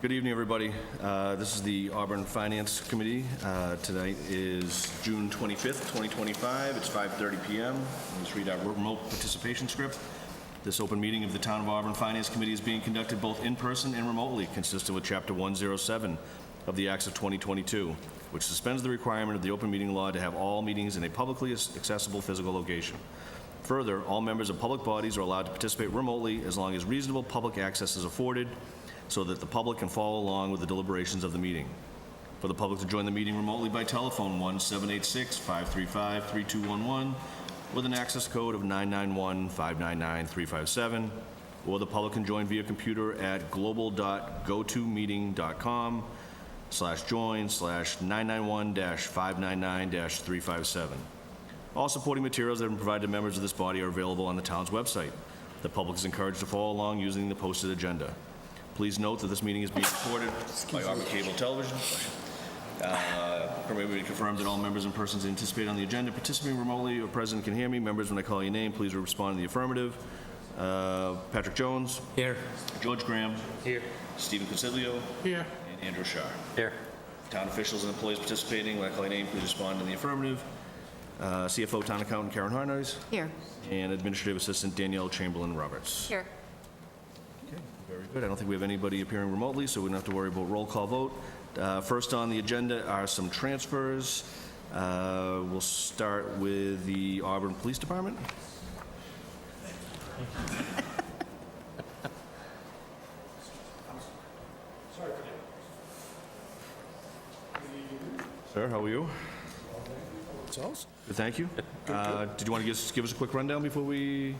Good evening, everybody. This is the Auburn Finance Committee. Tonight is June 25th, 2025. It's 5:30 p.m. Let's read our remote participation script. This open meeting of the Town of Auburn Finance Committee is being conducted both in person and remotely, consistent with Chapter 107 of the Acts of 2022, which suspends the requirement of the open meeting law to have all meetings in a publicly accessible physical location. Further, all members of public bodies are allowed to participate remotely as long as reasonable public access is afforded, so that the public can follow along with the deliberations of the meeting. For the public to join the meeting remotely by telephone, 1-786-535-3211, with an access code of 991-599-357, or the public can join via computer at global.gotomeeting.com/join/991-599-357. All supporting materials that have been provided to members of this body are available on the town's website. The public is encouraged to follow along using the posted agenda. Please note that this meeting is being recorded by Auburn Cable Television. Permit me to confirm that all members and persons anticipated on the agenda participating remotely or present can hear me. Members, when I call your name, please respond in the affirmative. Patrick Jones. Here. George Graham. Here. Stephen Consiglio. Here. And Andrew Shar. Here. Town officials and employees participating, when I call your name, please respond in the affirmative. CFO Town Accountant Karen Harnies. Here. And Administrative Assistant Danielle Chamberlain Roberts. Here. Okay, very good. I don't think we have anybody appearing remotely, so we don't have to worry about roll call vote. First on the agenda are some transfers. We'll start with the Auburn Police Department. Sir, how are you? Good, Good, thank you. Did you want to give us a quick rundown before we...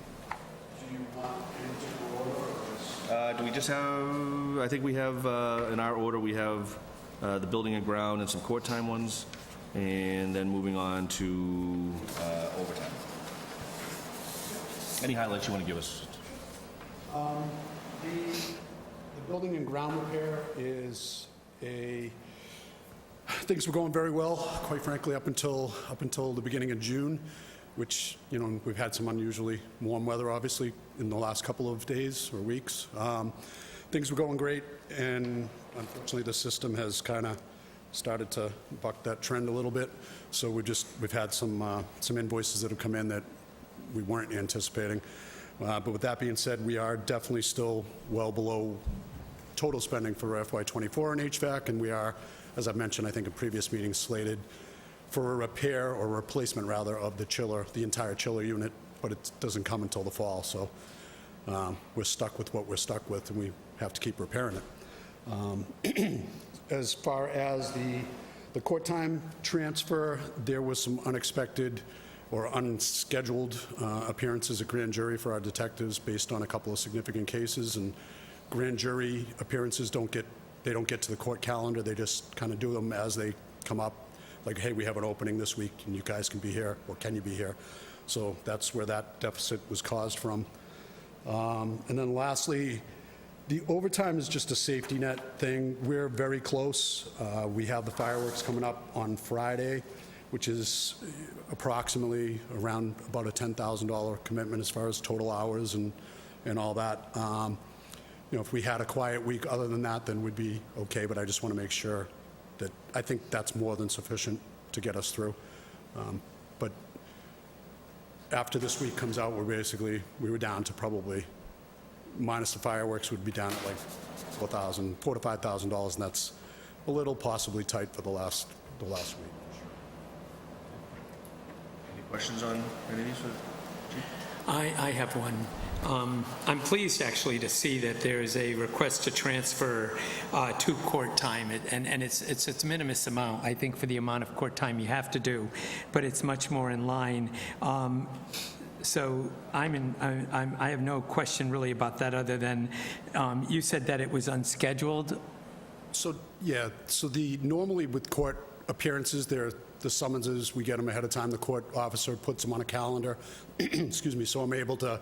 Do we just have, I think we have, in our order, we have the building and ground and some court time ones, and then moving on to overtime. Any highlights you want to give us? The building and ground repair is things were going very well, quite frankly, up until the beginning of June, which, you know, we've had some unusually warm weather, obviously, in the last couple of days or weeks. Things were going great, and unfortunately, the system has kind of started to buck that trend a little bit. So we've had some invoices that have come in that we weren't anticipating. But with that being said, we are definitely still well below total spending for FY24 in HVAC, and we are, as I've mentioned, I think in previous meetings, slated for a repair or replacement, rather, of the chiller, the entire chiller unit, but it doesn't come until the fall. So we're stuck with what we're stuck with, and we have to keep repairing it. As far as the court time transfer, there was some unexpected or unscheduled appearances at grand jury for our detectives based on a couple of significant cases, and grand jury appearances don't get to the court calendar. They just kind of do them as they come up, like, hey, we have an opening this week and you guys can be here, or can you be here? So that's where that deficit was caused from. And then lastly, the overtime is just a safety net thing. We're very close. We have the fireworks coming up on Friday, which is approximately around about a $10,000 commitment as far as total hours and all that. You know, if we had a quiet week other than that, then we'd be okay, but I just want to make sure that I think that's more than sufficient to get us through. But after this week comes out, we were down to probably, minus the fireworks, would be down at like $4,000 to $5,000, and that's a little possibly tight for the last week. Any questions on any of these? I have one. I'm pleased, actually, to see that there is a request to transfer to court time, and it's a minimus amount, I think, for the amount of court time you have to do, but it's much more in line. So I have no question really about that, other than you said that it was unscheduled. So, yeah, so normally with court appearances, the summonses, we get them ahead of time. The court officer puts them on a calendar, excuse me, so I'm able to,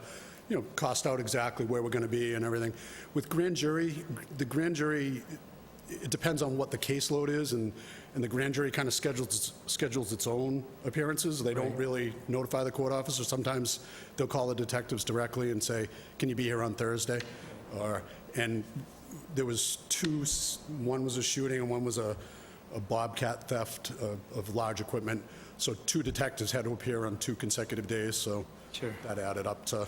you know, cost out exactly where we're going to be and everything. With grand jury, the grand jury, it depends on what the caseload is, and the grand jury kind of schedules its own appearances. They don't really notify the court officer. Sometimes they'll call the detectives directly and say, can you be here on Thursday? And there was two, one was a shooting and one was a Bobcat theft of large equipment. So 2 detectives had to appear on 2 consecutive days, so Sure. that added up to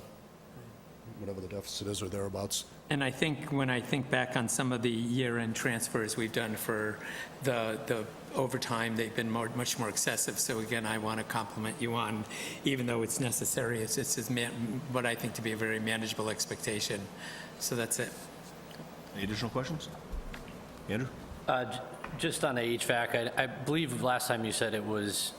whatever the deficit is or thereabouts. And I think, when I think back on some of the year-end transfers we've done for the overtime, they've been much more excessive. So again, I want to compliment you on, even though it's necessary, it's what I think to be a very manageable expectation. So that's it. Any additional questions? Andrew? Just on the HVAC, I believe last time you said it was,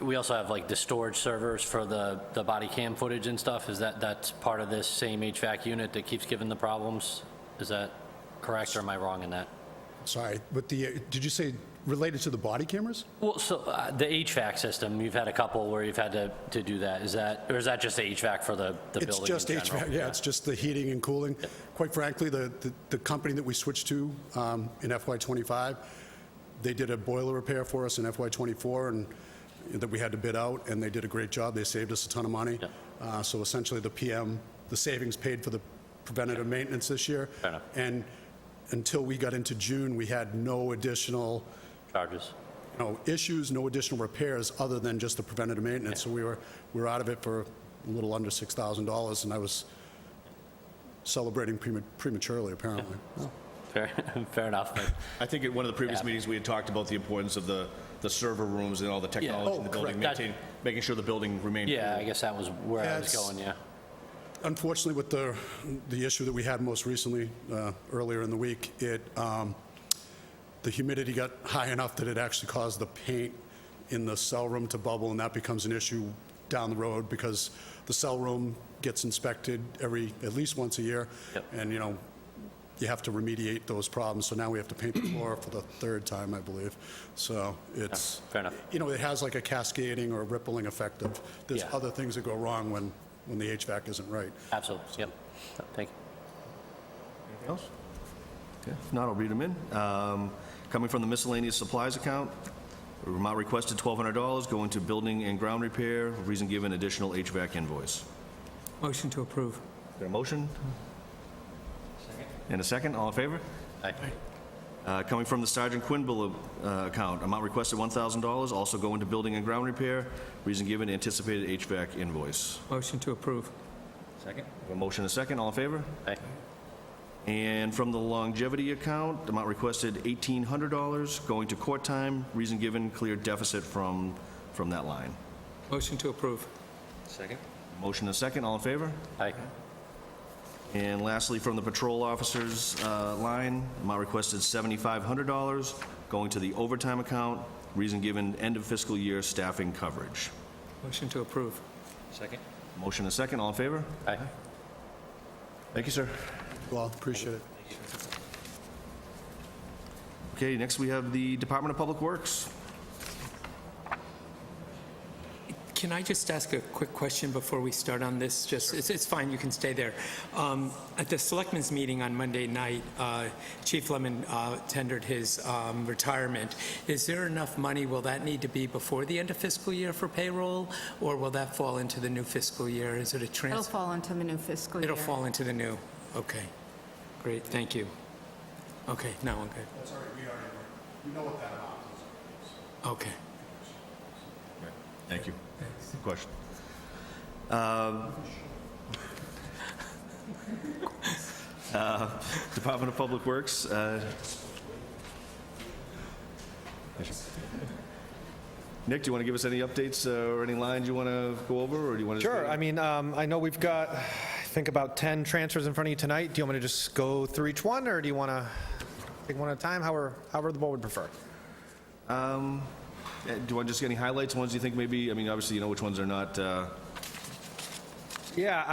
we also have like the storage servers for the body cam footage and stuff. Is that's part of this same HVAC unit that keeps giving the problems? Is that correct, or am I wrong in that? Sorry, but did you say related to the body cameras? Well, so the HVAC system, you've had a couple where you've had to do that. Is that just the HVAC for the building It's just in general? HVAC, yeah, it's just the heating and cooling. Quite frankly, the company that we switched to in FY25, they did a boiler repair for us in FY24, and that we had to bid out, and they did a great job. They saved us a ton of money. So essentially, the savings paid for the preventative maintenance this year. Fair enough. And until we got into June, we had no additional Charges? issues, no additional repairs other than just the preventative maintenance. So we were out of it for a little under $6,000, and I was celebrating prematurely, apparently. Fair enough. But I think at one of the previous Yeah. meetings, we had talked about the importance of the server rooms and all the technology in the building, correct. making sure the building remained cool. yeah, I guess that was where I was That's- going, yeah. Unfortunately, with the issue that we had most recently, earlier in the week, the humidity got high enough that it actually caused the paint in the cell room to bubble, and that becomes an issue down the road because the cell room gets inspected at least once a year. Yep. And, you have to remediate those problems. So now we have to paint the floor for the 3rd time, I believe. So it's, Fair enough. it has like a cascading or rippling effect of, there's Yeah. other things that go wrong when the HVAC isn't right. Absolutely, yep. Thank you. Anything else? Okay, if not, I'll read them in. Coming from the miscellaneous supplies account, amount requested $1,200, going to building and ground repair, reason given, additional HVAC invoice. Motion to approve. Got a motion? And a second, all in favor? Aye. Coming from the Sergeant Quinville account, amount requested $1,000, also going to building and ground repair, reason given, anticipated HVAC invoice. Motion to approve. Second. A motion and a second, all in favor? Aye. And from the longevity account, amount requested $1,800, going to court time, reason given, clear deficit from that line. Motion to approve. Second. Motion and a second, all in favor? Aye. And lastly, from the patrol officers line, amount requested $7,500, going to the overtime account, reason given, end of fiscal year staffing coverage. Motion to approve. Second. Motion and a second, all in favor? Aye. Thank you, sir. Well, appreciate it. Okay, next we have the Department of Public Works. Can I just ask a quick question before we start on this? Just, it's fine, you can stay there. At the Selectmen's meeting on Monday night, Chief Lemon tendered his retirement. Is there enough money, will that need to be before the end of fiscal year for payroll, or will that fall into the new fiscal year? Is it a It'll transfer? fall into the new fiscal year. It'll fall into the new, okay. Great, thank you. Okay, now I'm good. That's all right, we know what that amount is. Okay. Thank you. Good question. Department of Public Works. Nick, do you want to give us any updates or any lines you want to go over, or do you want to? Sure. I mean, I know we've got, I think, about 10 transfers in front of you tonight. Do you want me to just go through each one, or do you want to take one at a time? However the board would prefer. Do you want just any highlights, ones you think maybe, I mean, obviously you know which ones are not, Yeah,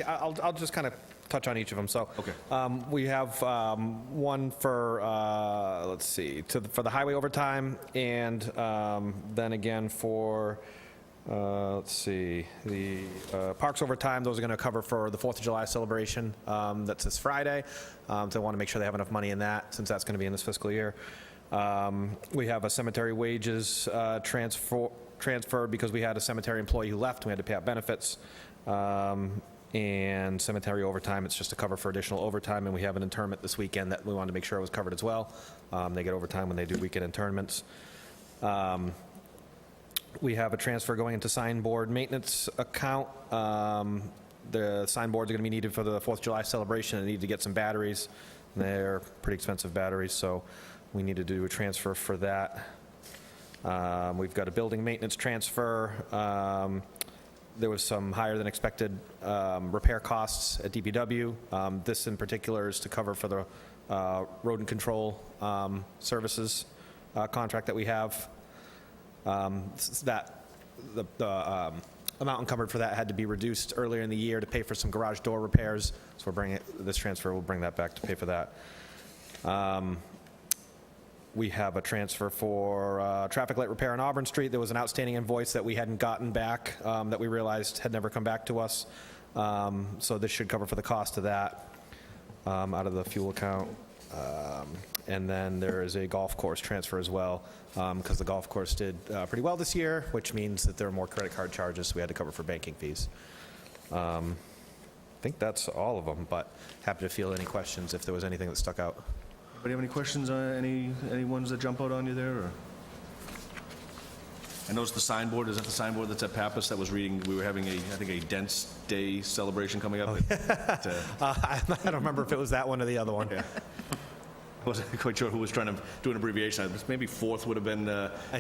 I'll just kind of touch on each of them. So, Okay. we have one for, let's see, for the highway overtime, and then again for, let's see, the parks overtime. Those are going to cover for the 4th of July celebration that's this Friday. So I want to make sure they have enough money in that, since that's going to be in this fiscal year. We have a cemetery wages transferred because we had a cemetery employee who left, and we had to pay out benefits. and cemetery overtime, it's just a cover for additional overtime, and we have an internment this weekend that we wanted to make sure was covered as well. They get overtime when they do weekend internments. We have a transfer going into signboard maintenance account. The signboards are going to be needed for the 4th of July celebration, and need to get some batteries. They're pretty expensive batteries, so we need to do a transfer for that. We've got a building maintenance transfer. There was some higher than expected repair costs at DPW. This in particular is to cover for the rodent control services contract that we have. The amount encumbered for that had to be reduced earlier in the year to pay for some garage door repairs, so we're bringing this transfer will bring that back to pay for that. We have a transfer for traffic light repair on Auburn Street. There was an outstanding invoice that we hadn't gotten back that we realized had never come back to us. So this should cover for the cost of that out of the fuel account. And then there is a golf course transfer as well, because the golf course did pretty well this year, which means that there are more credit card charges, so we had to cover for banking fees. I think that's all of them, but happy to field any questions if there was anything that stuck out. Anybody have any questions on any ones that jump out on you there, or? I noticed the signboard, is that the signboard that's at Pappas that was reading, we were having I think a Dense Day celebration coming up? I don't remember if it was that one or the other one. Yeah. I wasn't quite sure who was trying to do an abbreviation. Maybe 4th would have been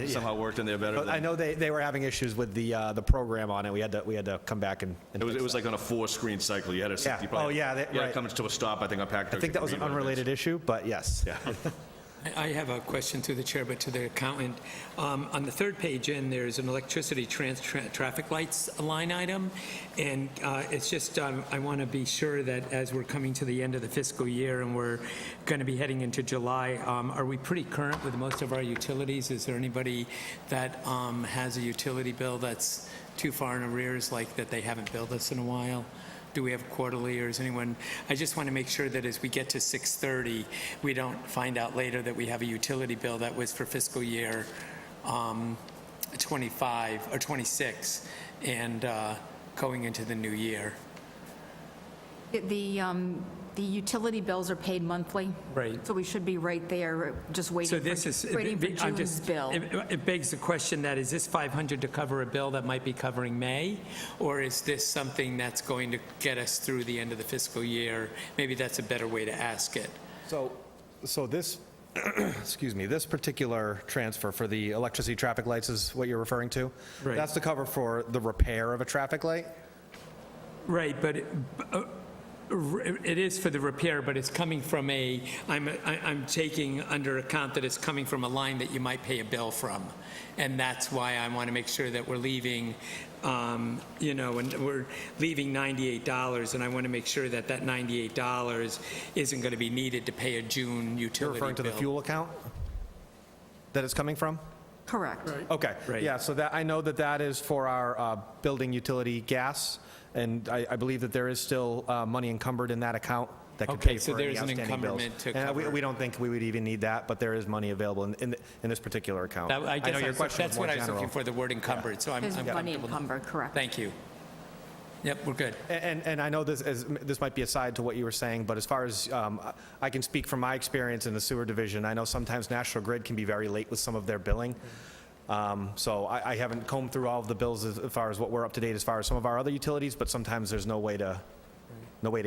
somehow worked in there better. But I know they were having issues with the program on it. We had to come back and It was like on a 4-screen cycle. You had a 60. Oh, yeah, You had right. to come to a stop, I think, on Pack. I think that was an unrelated issue, but yes. Yeah. I have a question through the chair, but to the accountant. On the 3rd page in, there's an electricity traffic lights line item, and it's just, I want to be sure that as we're coming to the end of the fiscal year and we're going to be heading into July, are we pretty current with most of our utilities? Is there anybody that has a utility bill that's too far in arrears, like that they haven't billed us in a while? Do we have quarterly, or is anyone, I just want to make sure that as we get to 6:30, we don't find out later that we have a utility bill that was for fiscal year 25 or 26 and going into the new year. The utility bills are paid monthly. Right. So we should be right there, just So waiting this is, for I'm June's just, bill. it begs the question that, is this 500 to cover a bill that might be covering May? Or is this something that's going to get us through the end of the fiscal year? Maybe that's a better way to ask it. So this, excuse me, this particular transfer for the electricity traffic lights is what you're referring to? Right. That's the cover for the repair of a traffic light? Right, but it is for the repair, but it's coming from I'm taking under account that it's coming from a line that you might pay a bill from. And that's why I want to make sure that we're leaving, and we're leaving $98, and I want to make sure that that $98 isn't going to be needed to pay a June You're utility bill. referring to the fuel account that it's coming from? Correct. Okay. Right. Yeah, so that, I know that is for our building utility gas, and I believe that there is still money encumbered in that account that could Okay, pay so for any there's an outstanding bills. encumberment to And cover. we don't think we would even need that, but there is money available in this particular account. I know your guess question that's was more what I was looking general. for, the word encumbered, so I'm There's money comfortable. encumbered, correct. Thank you. Yep, we're good. And I know this might be aside to what you were saying, but as far as, I can speak from my experience in the sewer division, I know sometimes National Grid can be very late with some of their billing. So I haven't combed through all of the bills as far as what we're up to date as far as some of our other utilities, but sometimes there's no way to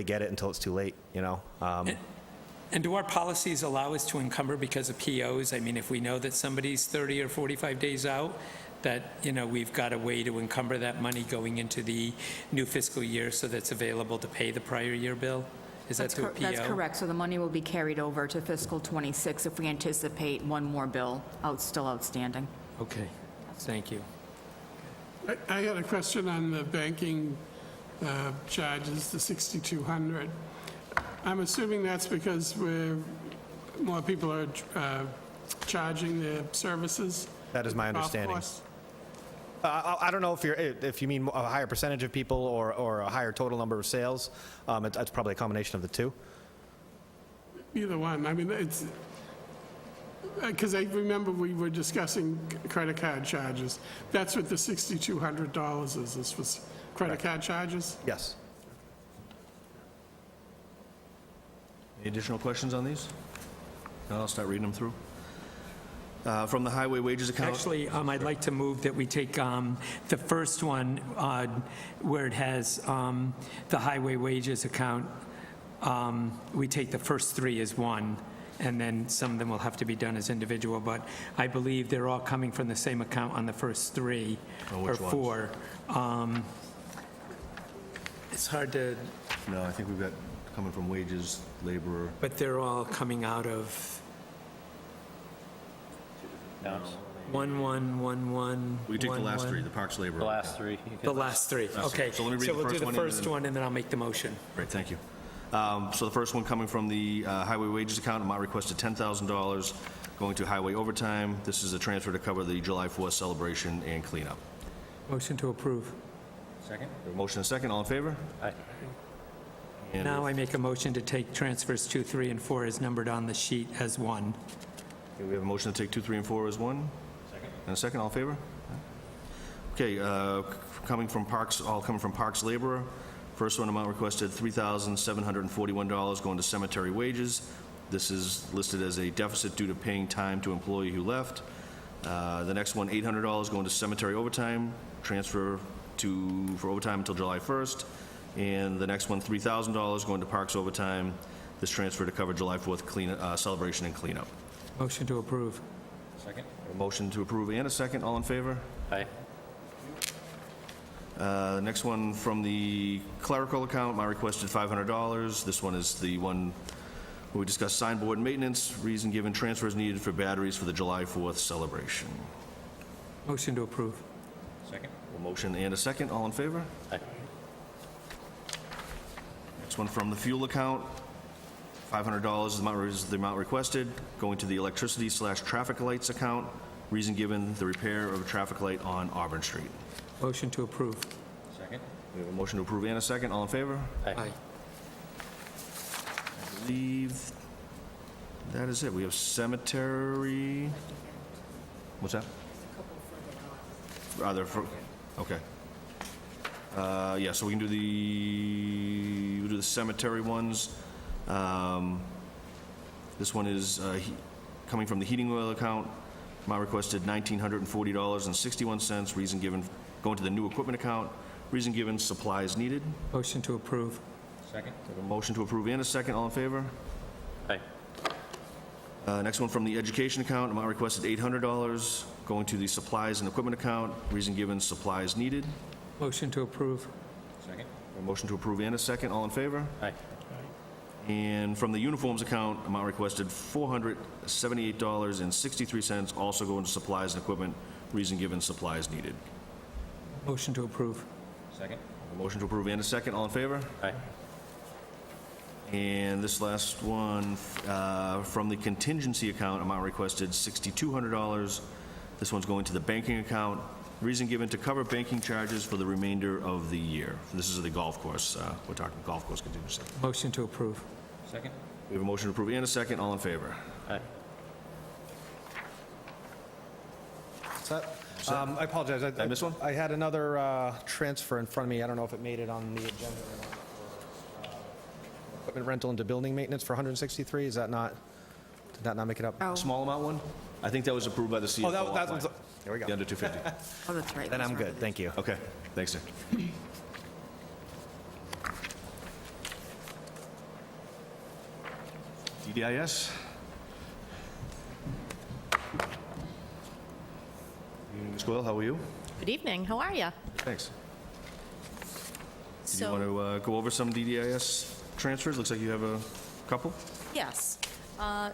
get it until it's too late, you know? And do our policies allow us to encumber because of POs? I mean, if we know that somebody's 30 or 45 days out, that, we've got a way to encumber that money going into the new fiscal year so that's available to pay the prior year bill? Is that through a PO? That's correct. So the money will be carried over to fiscal '26 if we anticipate one more bill still outstanding. Okay, thank you. I had a question on the banking charges, the 6,200. I'm assuming that's because more people are charging their services? That is my Golf understanding. course? I don't know if you mean a higher percentage of people or a higher total number of sales. It's probably a combination of the two. Either one. I mean, it's, because I remember we were discussing credit card charges. That's what the $6,200 is. This was credit card charges? Yes. Any additional questions on these? No, I'll start reading them through. From the highway wages account. Actually, I'd like to move that we take the first one where it has the highway wages account. We take the first three as one, and then some of them will have to be done as individual, but I believe they're all coming from the same account on the first three Oh, or which ones? four. It's hard to, No, I think we've got coming from wages, laborer. but they're all coming out of 1111. We take the last three, the parks laborer. The last three. you The can- last three, okay. So let me read the we'll do first the one and first then- one, and then I'll make the motion. Great, thank you. So the first one coming from the highway wages account, amount requested $10,000, going to highway overtime. This is a transfer to cover the July 4th celebration and cleanup. Motion to approve. Second? Motion and second, all in favor? Aye. And Now I make a motion to take transfers 2, 3, and 4 as numbered on the sheet as one. we have a motion to take 2, 3, and 4 as one. Second. And a second, all in favor? Okay, coming from Parks, all coming from Parks laborer. First one, amount requested $3,741 going to cemetery wages. This is listed as a deficit due to paying time to employee who left. The next one, $800 going to cemetery overtime, transfer for overtime until July 1st. And the next one, $3,000 going to Parks overtime. This transfer to cover July 4th celebration and cleanup. Motion to approve. Second? A motion to approve and a second, all in favor? Aye. Next one from the clerical account, my requested $500. This one is the one where we discussed signboard maintenance. Reason given, transfers needed for batteries for the July 4th celebration. Motion to approve. Second? A motion and a second, all in favor? Aye. Next one from the fuel account, $500 is the amount requested, going to the electricity/traffic lights account. Reason given, the repair of a traffic light on Auburn Street. Motion to approve. Second? We have a motion to approve and a second, all in favor? Aye. Aye. I believe that is it. We have cemetery. What's that? Are there, okay. Yeah, so we can do we'll do the cemetery ones. This one is coming from the heating oil account. Amount requested $1,940.61. Reason given, going to the new equipment account. Reason given, supplies needed. Motion to approve. Second? We have a motion to approve and a second. All in favor? Aye. Next one from the education account, amount requested $800, going to the supplies and equipment account. Reason given, supplies needed. Motion to approve. Second? A motion to approve and a second, all in favor? Aye. And from the uniforms account, amount requested $478.63, also going to supplies and equipment. Reason given, supplies needed. Motion to approve. Second? A motion to approve and a second, all in favor? Aye. And this last one, from the contingency account, amount requested $6,200. This one's going to the banking account. Reason given, to cover banking charges for the remainder of the year. This is the golf course. We're talking golf course contingency. Motion to approve. Second? We have a motion to approve and a second. All in favor? Aye. I apologize. Did I miss one? I had another transfer in front of me. I don't know if it made it on the agenda or not. Equipment rental into building maintenance for 163. Is that not, did that not make it up? Oh, Small amount one? I think that was approved by the CFO. Oh, that offline. was, there we The go. under 250. oh, that's right. Then that's I'm right. good. Thank you. Okay, thanks, Nick. DDIS? Ms. Goyle, how are you? Good evening, how are you? Thanks. Do you want to go over some DDIS transfers? Looks like you have a couple. Yes.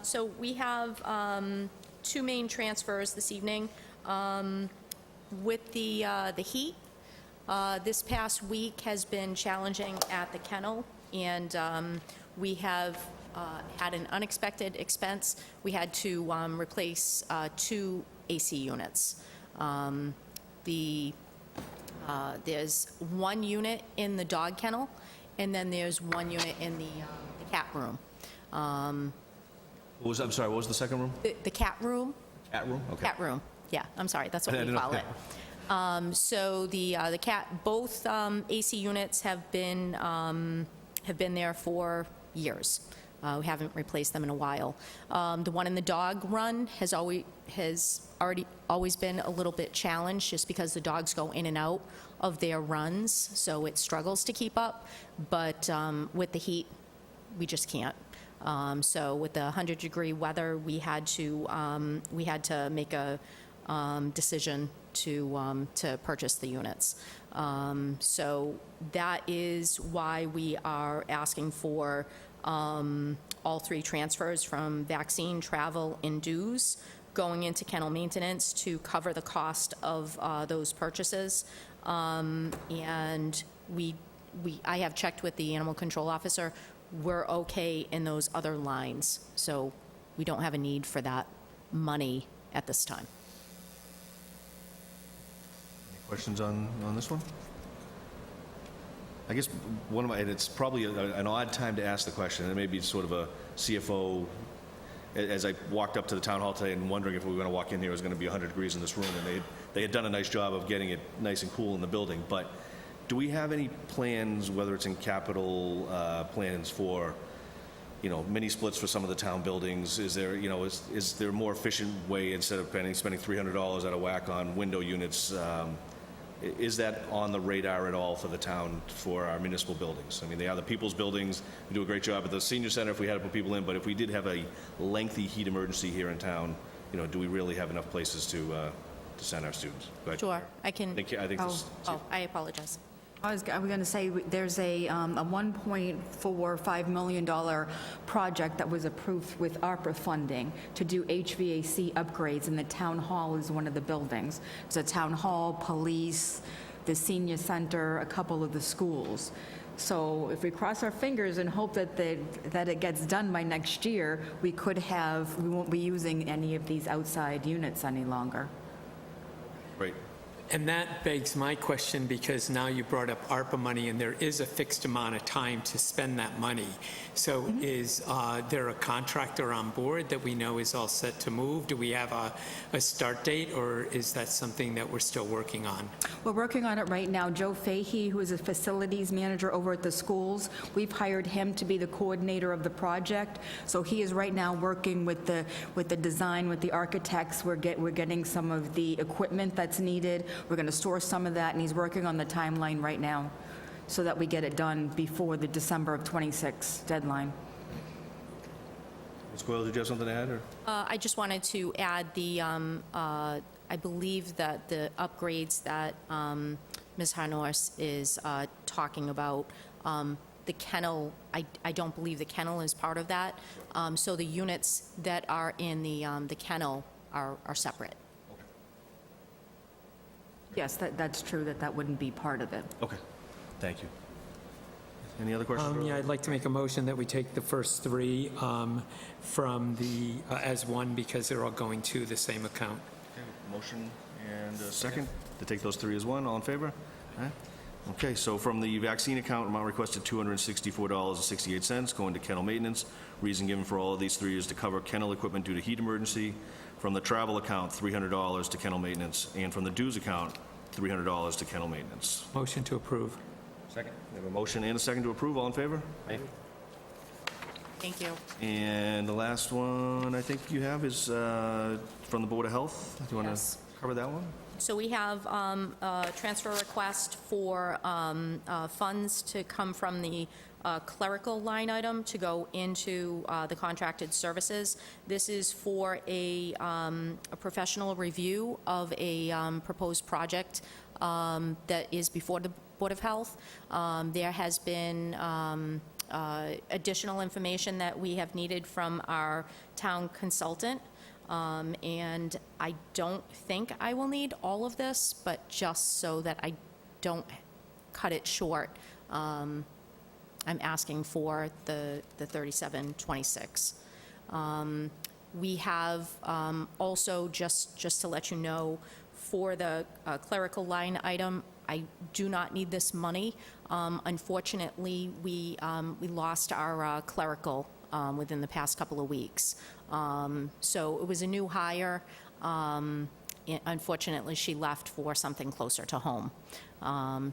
So we have two main transfers this evening. With the heat, this past week has been challenging at the kennel, and we have had an unexpected expense. We had to replace two AC units. There's one unit in the dog kennel, and then there's one unit in the cat room. I'm sorry, what was the second room? The cat room? Cat room? Okay. Cat room, yeah, I'm sorry, that's I what we didn't know. call it. So the cat, both AC units have been there for years. We haven't replaced them in a while. The one in the dog run has always been a little bit challenged, just because the dogs go in and out of their runs, so it struggles to keep up. But with the heat, we just can't. So with the 100-degree weather, we had to make a decision to purchase the units. So that is why we are asking for all three transfers from vaccine, travel, and dues going into kennel maintenance to cover the cost of those purchases. And I have checked with the animal control officer. We're okay in those other lines, so we don't have a need for that money at this time. Questions on this one? I guess it's probably an odd time to ask the question. It may be sort of a CFO, as I walked up to the town hall today and wondering if we were going to walk in here, it was going to be 100 degrees in this room, and they had done a nice job of getting it nice and cool in the building. But do we have any plans, whether it's in capital plans for, mini splits for some of the town buildings? Is there, is there a more efficient way, instead of spending $300 out of whack on window units? Is that on the radar at all for the town, for our municipal buildings? I mean, they are the people's buildings. We do a great job at the senior center if we had to put people in, but if we did have a lengthy heat emergency here in town, do we really have enough places to send our students? Go ahead. Sure, I can... I think this... I apologize. I was going to say, there's a $1.45 million project that was approved with ARPA funding to do HVAC upgrades, and the town hall is one of the buildings. It's a town hall, police, the senior center, a couple of the schools. So if we cross our fingers and hope that it gets done by next year, we won't be using any of these outside units any longer. Great. And that begs my question, because now you brought up ARPA money, and there is a fixed amount of time to spend that money. So is there a contractor on board that we know is all set to move? Do we have a start date, or is that something that we're still working on? We're working on it right now. Joe Fahey, who is a facilities manager over at the schools, we've hired him to be the coordinator of the project. So he is right now working with the design, with the architects. We're getting some of the equipment that's needed. We're going to store some of that, and he's working on the timeline right now so that we get it done before the December of '26 deadline. Ms. Coyle, did you have something to add? Or? I just wanted to add I believe that the upgrades that Ms. Harnos is talking about, the kennel, I don't believe the kennel is part of that. So the units that are in the kennel are separate. Yes, that's true, that wouldn't be part of it. Okay, thank you. Any other questions? Yeah, I'd like to make a motion that we take the first three from as one, because they're all going to the same account. Okay, motion and a second to take those three as one. All in favor? All right. Okay, so from the vaccine account, amount requested $264.68 going to kennel maintenance. Reason given for all of these three is to cover kennel equipment due to heat emergency. From the travel account, $300 to kennel maintenance. And from the dues account, $300 to kennel maintenance. Motion to approve. Second. We have a motion and a second to approve. All in favor? Aye. Thank you. And the last one I think you have is from the Board of Health. Do you want Yes. to cover that one? So we have a transfer request for funds to come from the clerical line item to go into the contracted services. This is for a professional review of a proposed project that is before the Board of Health. There has been additional information that we have needed from our town consultant. And I don't think I will need all of this, but just so that I don't cut it short, I'm asking for the 3726. We have also, just to let you know, for the clerical line item, I do not need this money. Unfortunately, we lost our clerical within the past couple of weeks. So it was a new hire. Unfortunately, she left for something closer to home.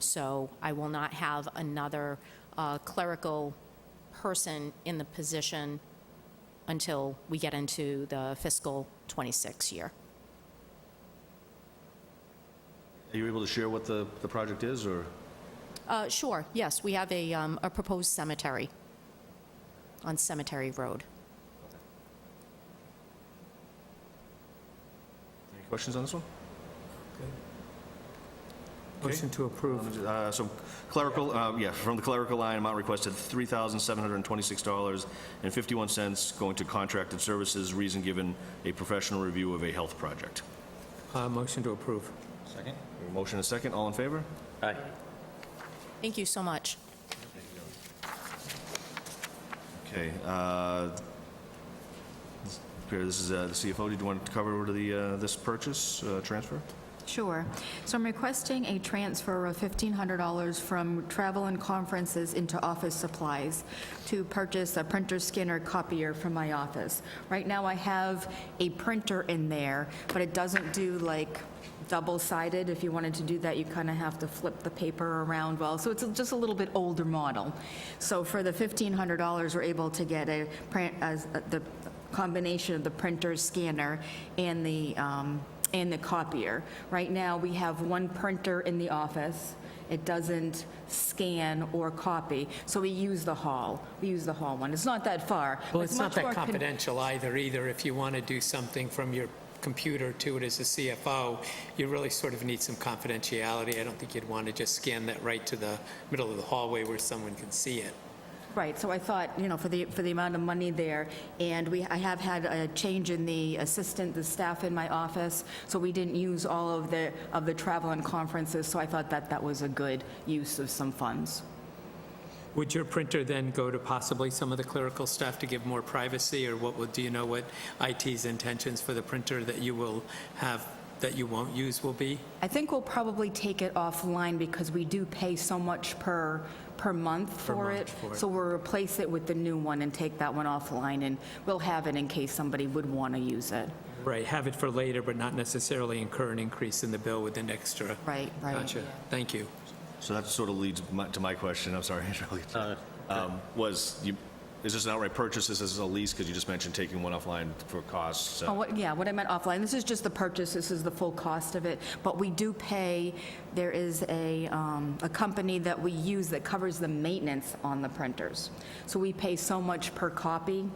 So I will not have another clerical person in the position until we get into the fiscal '26 year. Are you able to share what the project is, or? Sure, yes, we have a proposed cemetery on Cemetery Road. Any questions on this one? Motion to approve. So clerical, from the clerical line, amount requested $3,726.51 going to contracted services, reason given, a professional review of a health project. Motion to approve. Second. Motion and a second, all in favor? Aye. Thank you so much. Okay. This is the CFO. Did you want to cover this purchase, transfer? Sure. So I'm requesting a transfer of $1,500 from travel and conferences into office supplies to purchase a printer, scanner, copier for my office. Right now, I have a printer in there, but it doesn't do like double-sided. If you wanted to do that, you kind of have to flip the paper around well. So it's just a little bit older model. So for the $1,500, we're able to get the combination of the printer, scanner, and the copier. Right now, we have one printer in the office. It doesn't scan or copy, so we use the hall. We use the hall one. It's not that far. Well, it's not much that more confidential either. If you want to do something from your computer to it as a CFO, you really sort of need some confidentiality. I don't think you'd want to just scan that right to the middle of the hallway where someone can see it. Right, so I thought, for the amount of money there, and I have had a change in the staff in my office, so we didn't use all of the travel and conferences, so I thought that was a good use of some funds. Would your printer then go to possibly some of the clerical staff to give more privacy, or do you know what IT's intentions for the printer that you will have, that you won't use will be? I think we'll probably take it offline because we do pay so much per month for it. So we'll replace it with the new one and take that one offline, and we'll have it in case somebody would want to use it. Right, have it for later, but not necessarily incur an increase in the bill with an extra. Right. Gotcha, thank you. So that sort of leads to my question. I'm sorry, Charlie. Is this an outright purchase? Is this a lease? Because you just mentioned taking one offline for costs. Oh, what I meant offline, this is just the purchase, this is the full cost of it, but we do pay, there is a company that we use that covers the maintenance on the printers. So we pay so much per copy,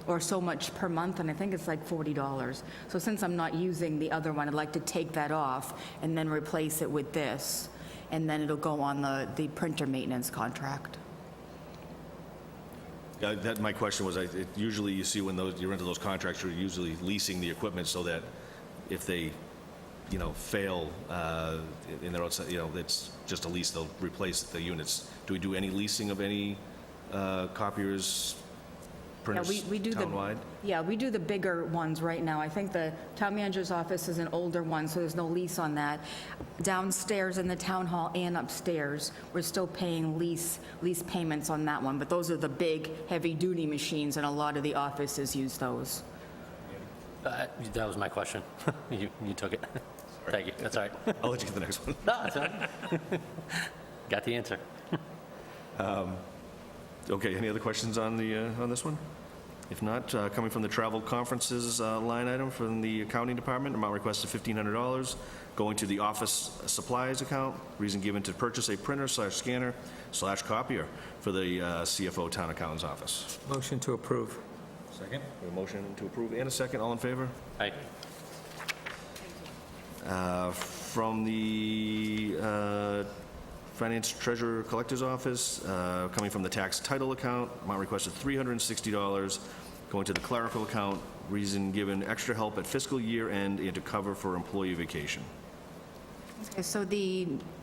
or so much per month, and I think it's like $40. So since I'm not using the other one, I'd like to take that off and then replace it with this, and then it'll go on the printer maintenance contract. My question was, usually you see when you're into those contracts, you're usually leasing the equipment so that if they, fail in their own, it's just a lease, they'll replace the units. Do we do any leasing of any copiers, printers we do townwide? We do the bigger ones right now. I think the town manager's office is an older one, so there's no lease on that. Downstairs in the town hall and upstairs, we're still paying lease payments on that one, but those are the big, heavy-duty machines, and a lot of the offices use those. That was my question. You took it. Thank you, that's all right. I'll let you get the next one. No, that's all right. Got the answer. Okay, any other questions on this one? If not, coming from the travel conferences line item from the accounting department, amount requested $1,500, going to the office supplies account, reason given to purchase a printer/scanner/copier for the CFO Town Accountant's Office. Motion to approve. Second. A motion to approve and a second, all in favor? Aye. From the Finance Treasurer Collector's Office, coming from the tax title account, amount requested $360, going to the clerical account, reason given extra help at fiscal year end and to cover for employee vacation. Okay, so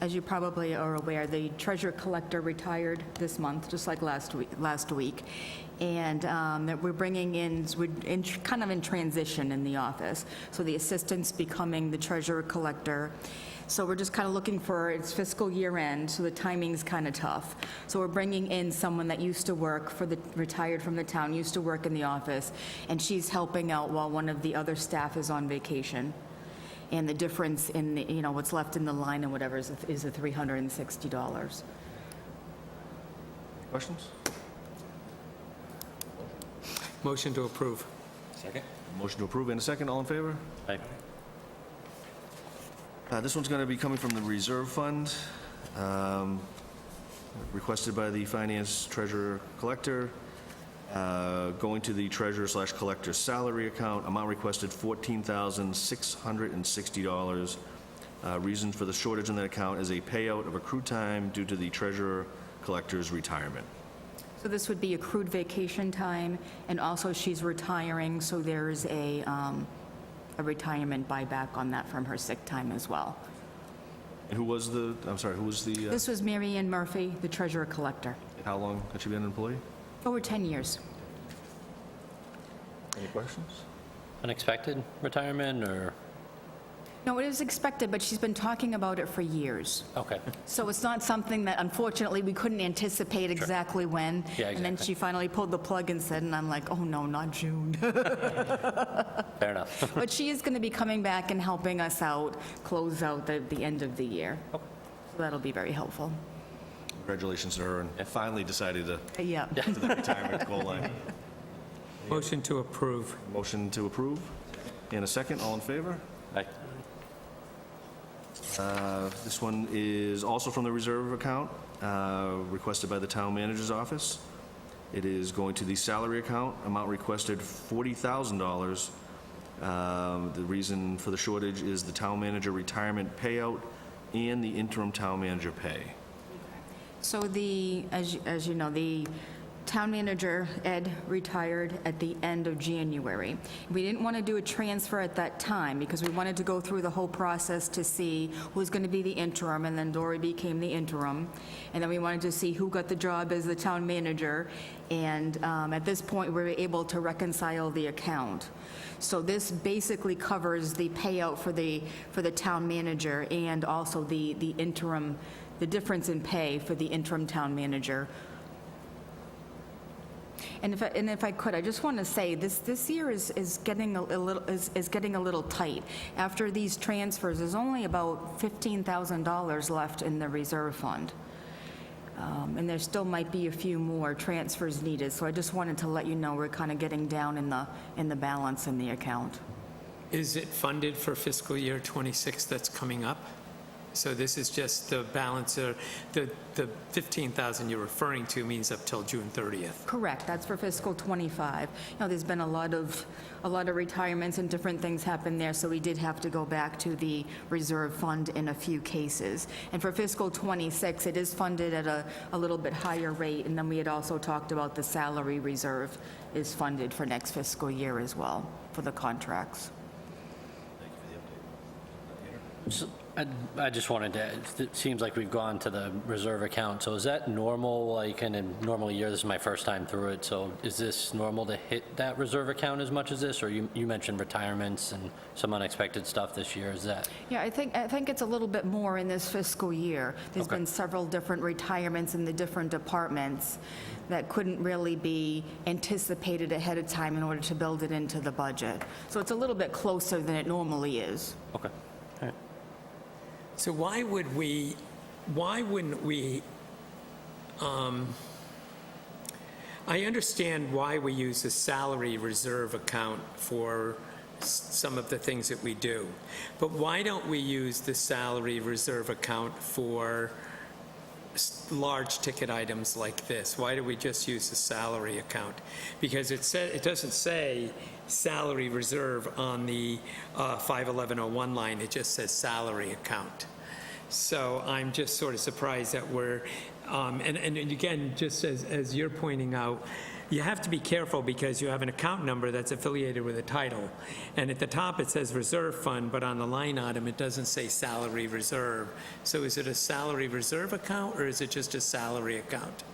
as you probably are aware, the treasurer collector retired this month, just like last week. And that we're bringing in, kind of in transition in the office. So the assistant's becoming the treasurer collector. So we're just kind of looking for, it's fiscal year end, so the timing's kind of tough. So we're bringing in someone that used to work retired from the town, used to work in the office, and she's helping out while one of the other staff is on vacation. And the difference in, what's left in the line and whatever is the $360. Questions? Motion to approve. Motion to approve and a second, all in favor? Aye. This one's going to be coming from the reserve fund, requested by the finance treasurer collector, going to the treasurer/collector's salary account. Amount requested $14,660. Reason for the shortage in that account is a payout of accrued time due to the treasurer collector's retirement. So this would be accrued vacation time, and also she's retiring, so there's a retirement buyback on that from her sick time as well. And who was the, I'm sorry, who was the, This was Mary Ann Murphy, the treasurer collector, how long had she been an employee? over 10 years. Any questions? Unexpected retirement, or? No, it is expected, but she's been talking about it for years. Okay. So it's not something that, unfortunately, we couldn't anticipate exactly when. Yeah, And then exactly. she finally pulled the plug and said, and I'm like, oh, no, not June. Fair enough. But she is going to be coming back and helping us out, close out the end of the year. So that'll be very helpful. Congratulations to her, and finally decided to Yeah. to the retirement goal line. Motion to approve. Motion to approve and a second, all in favor? Aye. This one is also from the reserve account, requested by the town manager's office. It is going to the salary account, amount requested $40,000. The reason for the shortage is the town manager retirement payout and the interim town manager pay. So as you know, the town manager, Ed, retired at the end of January. We didn't want to do a transfer at that time because we wanted to go through the whole process to see who's going to be the interim, and then Dory became the interim. And then we wanted to see who got the job as the town manager. And at this point, we were able to reconcile the account. So this basically covers the payout for the town manager and also the interim, the difference in pay for the interim town manager. And if I could, I just want to say, this year is getting a little tight. After these transfers, there's only about $15,000 left in the reserve fund. And there still might be a few more transfers needed, so I just wanted to let you know we're kind of getting down in the balance in the account. Is it funded for fiscal year '26 that's coming up? So this is just the balance, the 15,000 you're referring to means up till June 30th. Correct, that's for fiscal '25. You know, there's been a lot of retirements and different things happen there, so we did have to go back to the reserve fund in a few cases. And for fiscal '26, it is funded at a little bit higher rate, and then we had also talked about the salary reserve is funded for next fiscal year as well, for the contracts. So, I just wanted to, it seems like we've gone to the reserve account, so is that normal, like in a normal year? This is my first time through it, so is this normal to hit that reserve account as much as this? Or you mentioned retirements and some unexpected stuff this year, is that? Yeah, I think it's a little bit more in this fiscal year. There's Okay. been several different retirements in the different departments that couldn't really be anticipated ahead of time in order to build it into the budget. So it's a little bit closer than it normally is. Okay. All right. So why wouldn't we, I understand why we use the salary reserve account for some of the things that we do, but why don't we use the salary reserve account for large ticket items like this? Why do we just use the salary account? Because it doesn't say salary reserve on the 51101 line, it just says salary account. So I'm just sort of surprised that we're, and again, just as you're pointing out, you have to be careful because you have an account number that's affiliated with a title. And at the top it says reserve fund, but on the line item it doesn't say salary reserve. So is it a salary reserve account or is it just a salary account?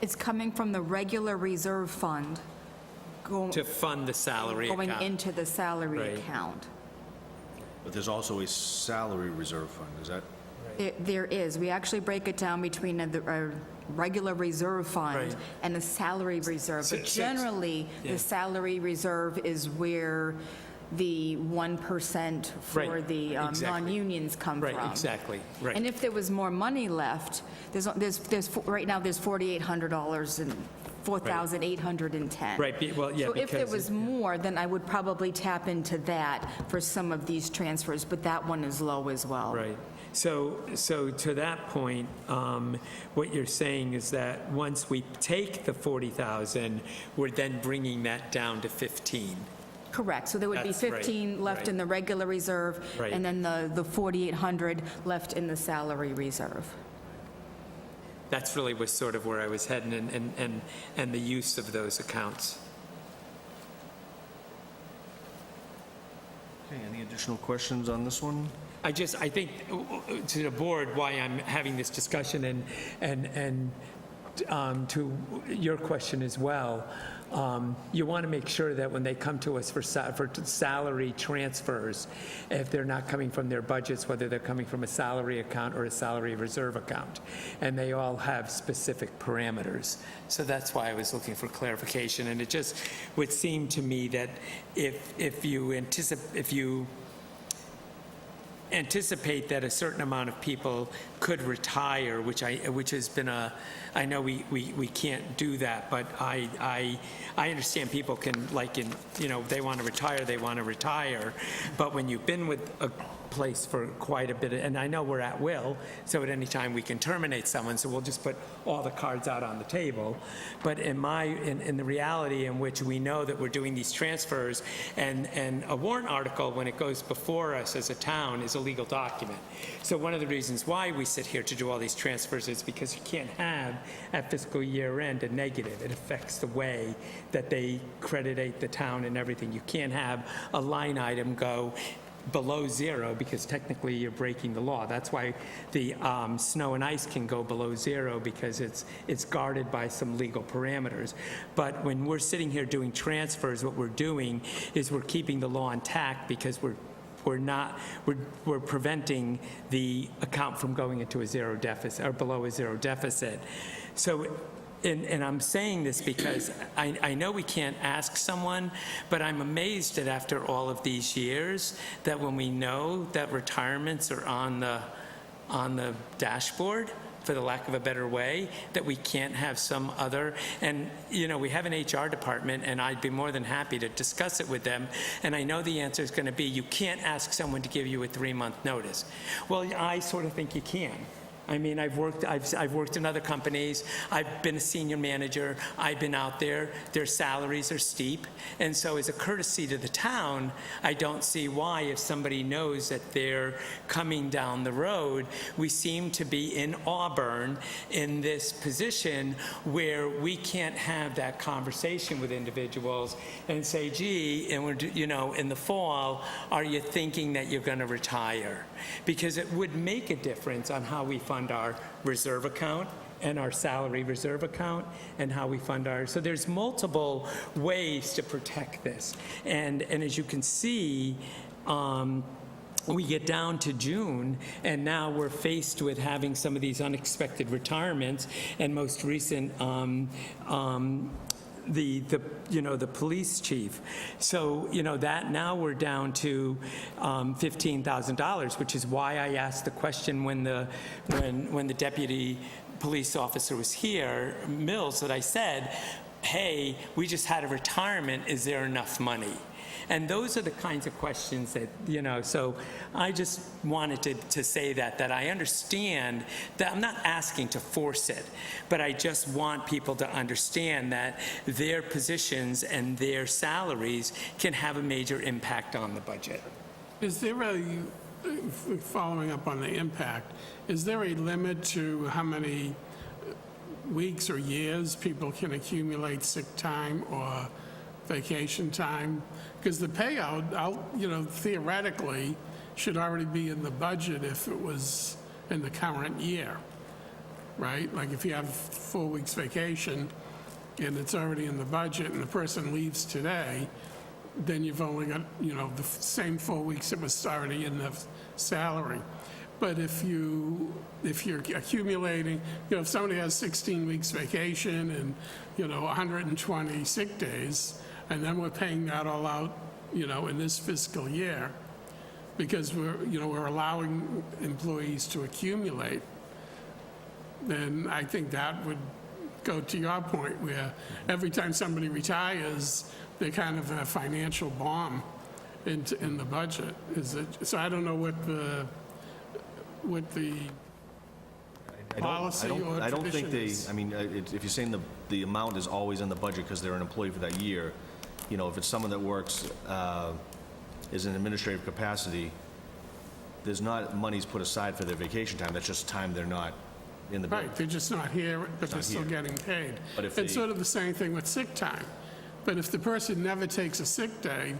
It's coming from the regular reserve fund To fund the salary going account. into the salary Right. account. But there's also a salary reserve fund, is that? There is. We actually break it down between a regular reserve fund Right. and a salary reserve. But Six- generally, yeah. the salary reserve is where the 1% for Right, the exactly. non-unions come from. Right, exactly, right. And if there was more money left, right now there's $4,800 4,810. Right, well, yeah, So if there because was more, then I would probably tap into that for some of these transfers, but that one is low as well. Right. So to that point, what you're saying is that once we take the 40,000, we're then bringing that down to 15. Correct, so there would be That's right, 15 left right. in the regular reserve, Right. and then the 4,800 left in the salary reserve. That's really was sort of where I was heading and the use of those accounts. Okay, any additional questions on this one? I think to the board, why I'm having this discussion and to your question as well, you want to make sure that when they come to us for salary transfers, if they're not coming from their budgets, whether they're coming from a salary account or a salary reserve account, and they all have specific parameters. So that's why I was looking for clarification, and it just would seem to me that if you anticipate that a certain amount of people could retire, which has been I know we can't do that, but I understand people can, like, they want to retire, but when you've been with a place for quite a bit, and I know we're at will, so at any time we can terminate someone, so we'll just put all the cards out on the table. But in the reality in which we know that we're doing these transfers, and a warrant article, when it goes before us as a town, is a legal document. So one of the reasons why we sit here to do all these transfers is because you can't have at fiscal year end a negative. It affects the way that they creditate the town and everything. You can't have a line item go below zero, because technically you're breaking the law. That's why the snow and ice can go below zero, because it's guarded by some legal parameters. But when we're sitting here doing transfers, what we're doing is we're keeping the law intact, because we're preventing the account from going into a zero deficit or below a zero deficit. So and I'm saying this because I know we can't ask someone, but I'm amazed that after all of these years, that when we know that retirements are on the dashboard, for the lack of a better way, that we can't have some other, and we have an HR department, and I'd be more than happy to discuss it with them, and I know the answer is going to be, you can't ask someone to give you a 3-month notice. Well, I sort of think you can. I mean, I've worked in other companies. I've been a senior manager. I've been out there. Their salaries are steep. And so as a courtesy to the town, I don't see why, if somebody knows that they're coming down the road, we seem to be in Auburn in this position where we can't have that conversation with individuals and say, gee, and we're, in the fall, are you thinking that you're going to retire? Because it would make a difference on how we fund our reserve account and our salary reserve account, and how we fund so there's multiple ways to protect this. And as you can see, we get down to June, and now we're faced with having some of these unexpected retirements, and most recent, the police chief. So, that now we're down to $15,000, which is why I asked the question when the deputy police officer was here, Mills, that I said, hey, we just had a retirement, is there enough money? And those are the kinds of questions that, so I just wanted to say that I understand that I'm not asking to force it, but I just want people to understand that their positions and their salaries can have a major impact on the budget. Is there following up on the impact, is there a limit to how many weeks or years people can accumulate sick time or vacation time? Because the payout, theoretically, should already be in the budget if it was in the current year, right? Like if you have 4 weeks vacation and it's already in the budget and the person leaves today, then you've only got, the same 4 weeks that was already in the salary. But if you're accumulating, if somebody has 16 weeks vacation and, 120 sick days, and then we're paying that all out, in this fiscal year, because we're allowing employees to accumulate, then I think that would go to your point, where every time somebody retires, they're kind of a financial bomb in the budget. Is it, so I don't know what the policy or I don't think tradition they, is. I mean, if you're saying the amount is always in the budget because they're an employee for that year, you know, if it's someone that works, is in administrative capacity, there's not monies put aside for their vacation time, that's just time they're not in the building. Right, they're just not here, but they're not still here. getting paid. But if It's they- sort of the same thing with sick time. But if the person never takes a sick day,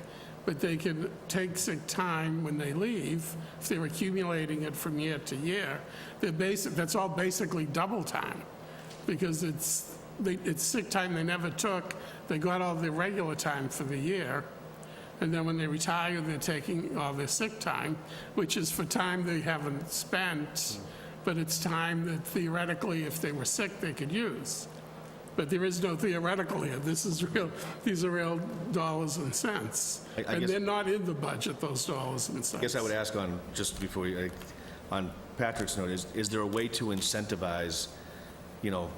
but they can take sick time when they leave, if they're accumulating it from year to year, that's all basically double time, because it's sick time they never took, they got all their regular time for the year, and then when they retire, they're taking all their sick time, which is for time they haven't spent, but it's time that theoretically, if they were sick, they could use. But there is no theoretical here. This is real, these are real dollars and cents. I And guess- they're not in the budget, those dollars and cents. I guess I would ask on, just before, on Patrick's note, is there a way to incentivize, you know,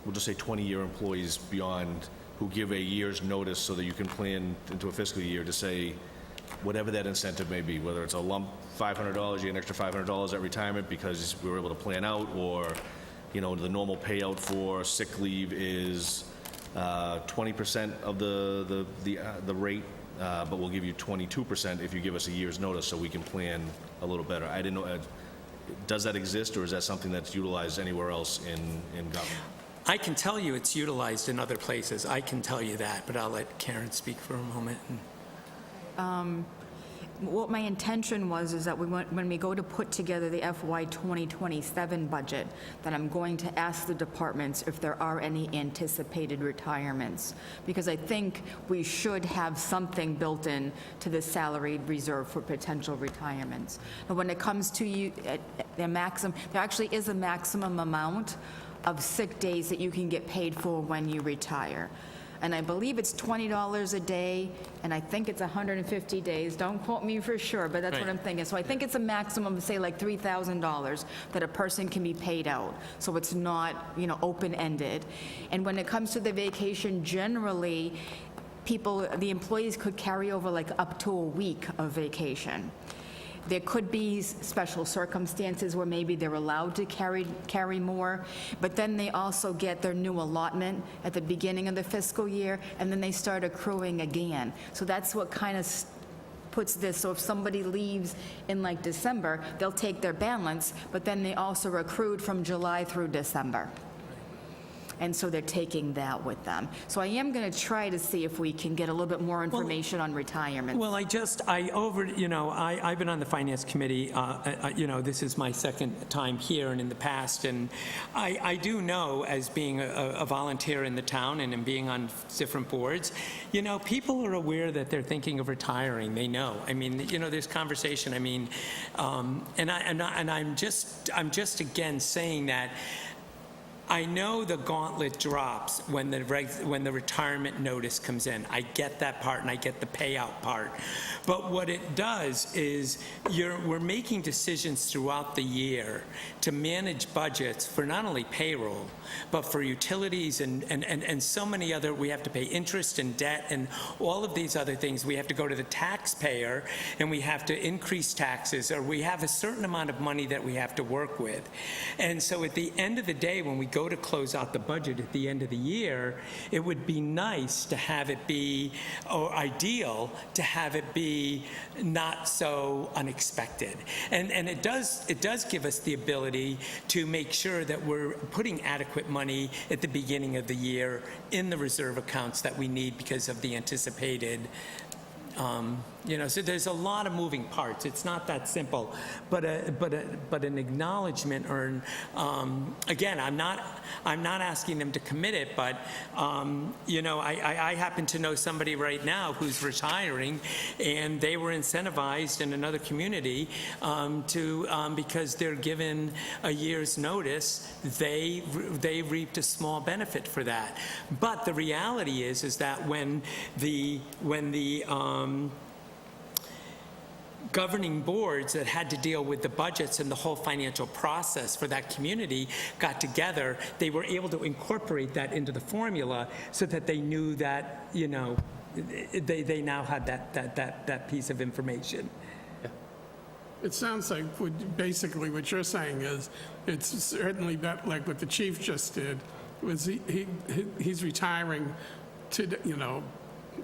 we'll just say 20-year employees beyond who give a year's notice so that you can plan into a fiscal year to say, whatever that incentive may be, whether it's a lump $500, you get an extra $500 at retirement because we were able to plan out, or, you know, the normal payout for sick leave is 20% of the rate, but we'll give you 22% if you give us a year's notice so we can plan a little better. I didn't know, does that exist, or is that something that's utilized anywhere else in government? I can tell you it's utilized in other places. I can tell you that, but I'll let Karen speak for a moment. What my intention was is that when we go to put together the FY 2027 budget, that I'm going to ask the departments if there are any anticipated retirements, because I think we should have something built in to the salary reserve for potential retirements. But when it comes to the maximum, there actually is a maximum amount of sick days that you can get paid for when you retire. And I believe it's $20 a day, and I think it's 150 days. Don't quote me for sure, but that's what Right. I'm thinking. So I think it's a maximum of, say, like $3,000 that a person can be paid out. So it's not, you know, open-ended. And when it comes to the vacation, generally, the employees could carry over like up to a week of vacation. There could be special circumstances where maybe they're allowed to carry more, but then they also get their new allotment at the beginning of the fiscal year, and then they start accruing again. So that's what kind of puts this, so if somebody leaves in like December, they'll take their balance, but then they also accrued from July through December. And so they're taking that with them. So I am going to try to see if we can get a little bit more information on retirement. Well, I've been on the Finance Committee, this is my second time here and in the past, and I do know, as being a volunteer in the town and in being on different boards, you know, people are aware that they're thinking of retiring. They know. I mean, you know, there's conversation. I mean, I'm just again saying that I know the gauntlet drops when the retirement notice comes in. I get that part, and I get the payout part. But what it does is we're making decisions throughout the year to manage budgets for not only payroll, but for utilities and so many other, we have to pay interest and debt and all of these other things. We have to go to the taxpayer and we have to increase taxes, or we have a certain amount of money that we have to work with. And so at the end of the day, when we go to close out the budget at the end of the year, it would be nice to have it be, or ideal to have it be not so unexpected. And it does give us the ability to make sure that we're putting adequate money at the beginning of the year in the reserve accounts that we need because of the anticipated so there's a lot of moving parts. It's not that simple, but an acknowledgement, or again, I'm not asking them to commit it, but I happen to know somebody right now who's retiring, and they were incentivized in another community because they're given a year's notice, they reaped a small benefit for that. But the reality governing boards that had to deal with the budgets and the whole financial process for that community got together, they were able to incorporate that into the formula so that they knew that, you know, they now had that piece of information. It sounds like basically what you're saying is, it's certainly that, like what the chief just did, was he's retiring to, you know,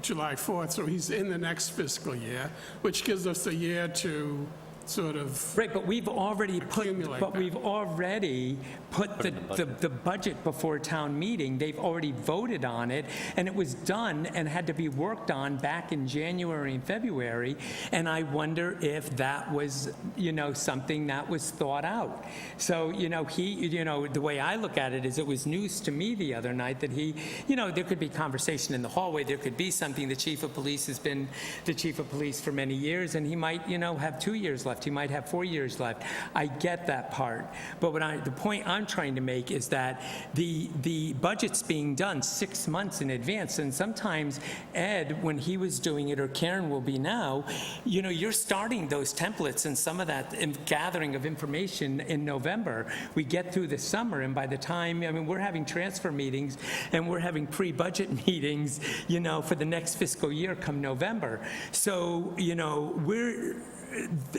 July 4th, so he's in the next fiscal year, which gives us a year to sort of... Right, but we've already put, Accumulate but that. we've already put the budget before town meeting. They've already voted on it, and it was done and had to be worked on back in January and February, and I wonder if that was, you know, something that was thought out. So, you know, the way I look at it is it was news to me the other night that he, you know, there could be conversation in the hallway, there could be something, the chief of police has been the chief of police for many years, and he might, you know, have 2 years left. He might have 4 years left. I get that part. But the point I'm trying to make is that the budget's being done 6 months in advance. And sometimes Ed, when he was doing it, or Karen will be now, you know, you're starting those templates and some of that gathering of information in November. We get through the summer, and by the time, I mean, we're having transfer meetings and we're having pre-budget meetings, you know, for the next fiscal year come November. So, you know,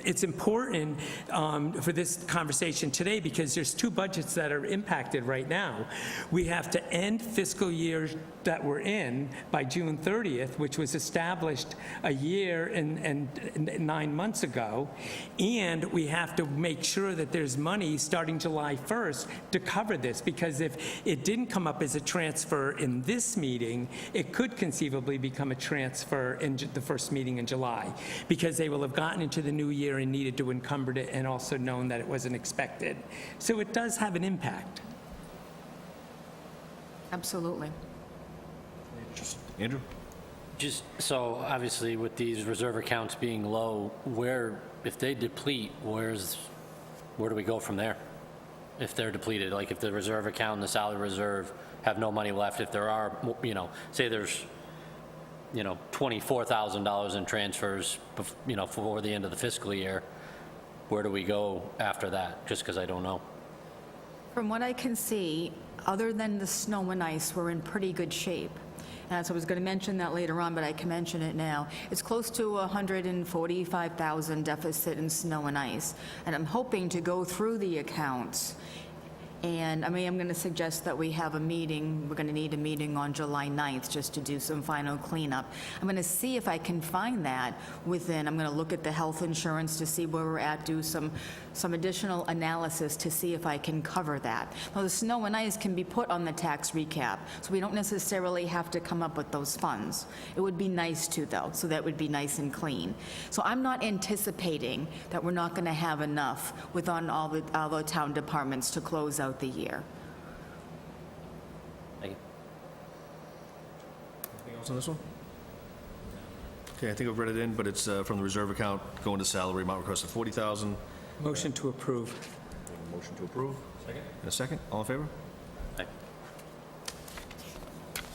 it's important for this conversation today because there's 2 budgets that are impacted right now. We have to end fiscal year that we're in by June 30th, which was established a year and 9 months ago, and we have to make sure that there's money starting July 1st to cover this, because if it didn't come up as a transfer in this meeting, it could conceivably become a transfer in the first meeting in July, because they will have gotten into the new year and needed to encumber it and also known that it wasn't expected. So it does have an impact. Absolutely. Andrew? Just, so obviously with these reserve accounts being low, if they deplete, where do we go from there? If they're depleted, like if the reserve account and the salary reserve have no money left, if there are, you know, say there's, you know, $24,000 in transfers, you know, for the end of the fiscal year, where do we go after that? Just because I don't know. From what I can see, other than the snow and ice, we're in pretty good shape. So I was going to mention that later on, but I can mention it now. It's close to 145,000 deficit in snow and ice. And I'm hoping to go through the accounts. And I mean, I'm going to suggest that we have a meeting. We're going to need a meeting on July 9th just to do some final cleanup. I'm going to see if I can find that within, I'm going to look at the health insurance to see where we're at, do some additional analysis to see if I can cover that. Now, the snow and ice can be put on the tax recap, so we don't necessarily have to come up with those funds. It would be nice to, though, so that would be nice and clean. So I'm not anticipating that we're not going to have enough within all the town departments to close out the year. Thank you. Anything else on this one? Okay, I think I've read it in, but it's from the reserve account going to salary, amount requested $40,000. Motion to approve. Motion to approve. Second. And a second, all in favor? Aye.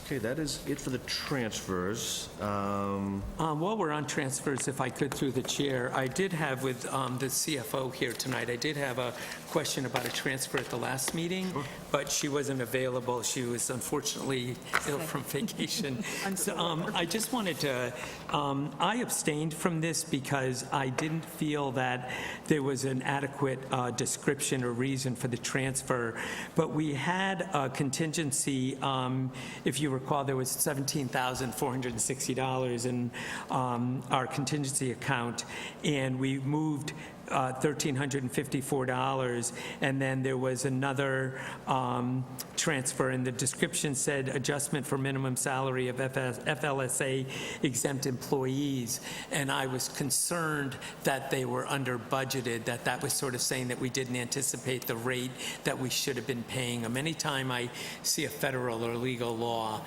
Okay, that is it for the transfers. While we're on transfers, if I could, through the chair, I did have with the CFO here tonight, I did have a question about a transfer at the last meeting, but she wasn't available. She was unfortunately ill from vacation. So I just wanted to, I abstained from this because I didn't feel that there was an adequate description or reason for the transfer, but we had a contingency, if you recall, there was $17,460 in our contingency account, and we moved $1,354, and then there was another transfer, and the description said adjustment for minimum salary of FLSA exempt employees, and I was concerned that they were under budgeted, that was sort of saying that we didn't anticipate the rate that we should have been paying them. Anytime I see a federal or legal law,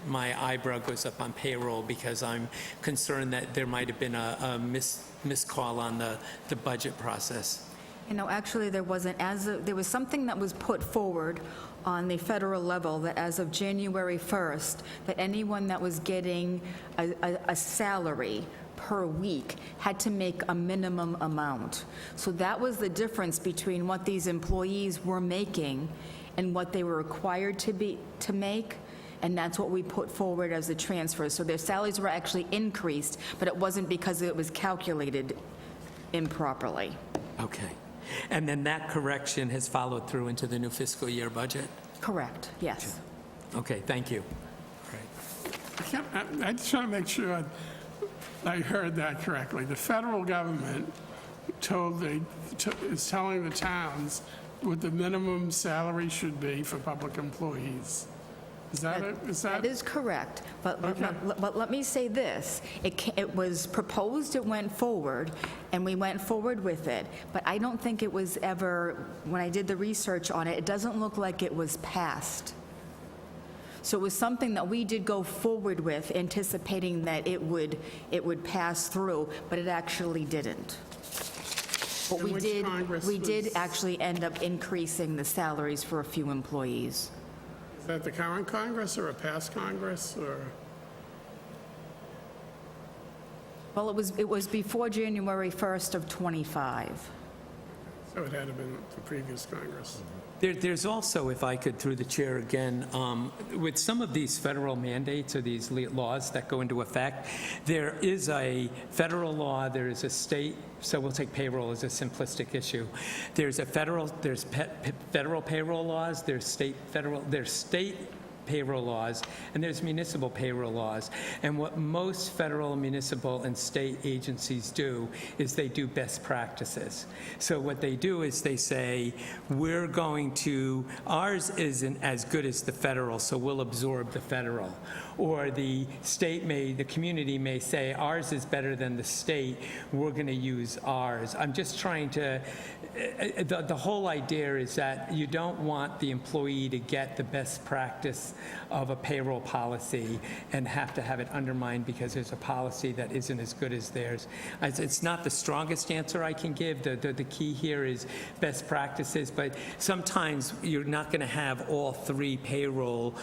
my eyebrow goes up on payroll because I'm concerned that there might have been a miscall on the budget process. You know, actually, there wasn't. There was something that was put forward on the federal level that as of January 1st, that anyone that was getting a salary per week had to make a minimum amount. So that was the difference between what these employees were making and what they were required to make, and that's what we put forward as a transfer. So their salaries were actually increased, but it wasn't because it was calculated improperly. Okay. And then that correction has followed through into the new fiscal year budget? Correct, yes. Okay, thank you. Right. I just want to make sure I heard that correctly. The federal government is telling the towns what the minimum salary should be for public employees. Is that it? That is correct, but Okay. let me say this. It was proposed, it went forward, and we went forward with it, but I don't think it was ever, when I did the research on it, it doesn't look like it was passed. So it was something that we did go forward with, anticipating that it would pass through, but it actually didn't. But And which Congress we did was- actually end up increasing the salaries for a few employees. Is that the current Congress or a past Congress, or? Well, it was before January 1st of '25. So it had been the previous Congress. There's also, if I could, through the chair again, with some of these federal mandates or these laws that go into effect, there is a federal law, there is a state, so we'll take payroll as a simplistic issue. There's federal payroll laws, there's state payroll laws, and there's municipal payroll laws. And what most federal, municipal, and state agencies do is they do best practices. So what they do is they say, ours isn't as good as the federal, so we'll absorb the federal. Or the community may say, ours is better than the state, we're going to use ours. I'm just trying to, the whole idea is that you don't want the employee to get the best practice of a payroll policy and have to have it undermined because there's a policy that isn't as good as theirs. It's not the strongest answer I can give. The key here is best practices, but sometimes you're not going to have all three payroll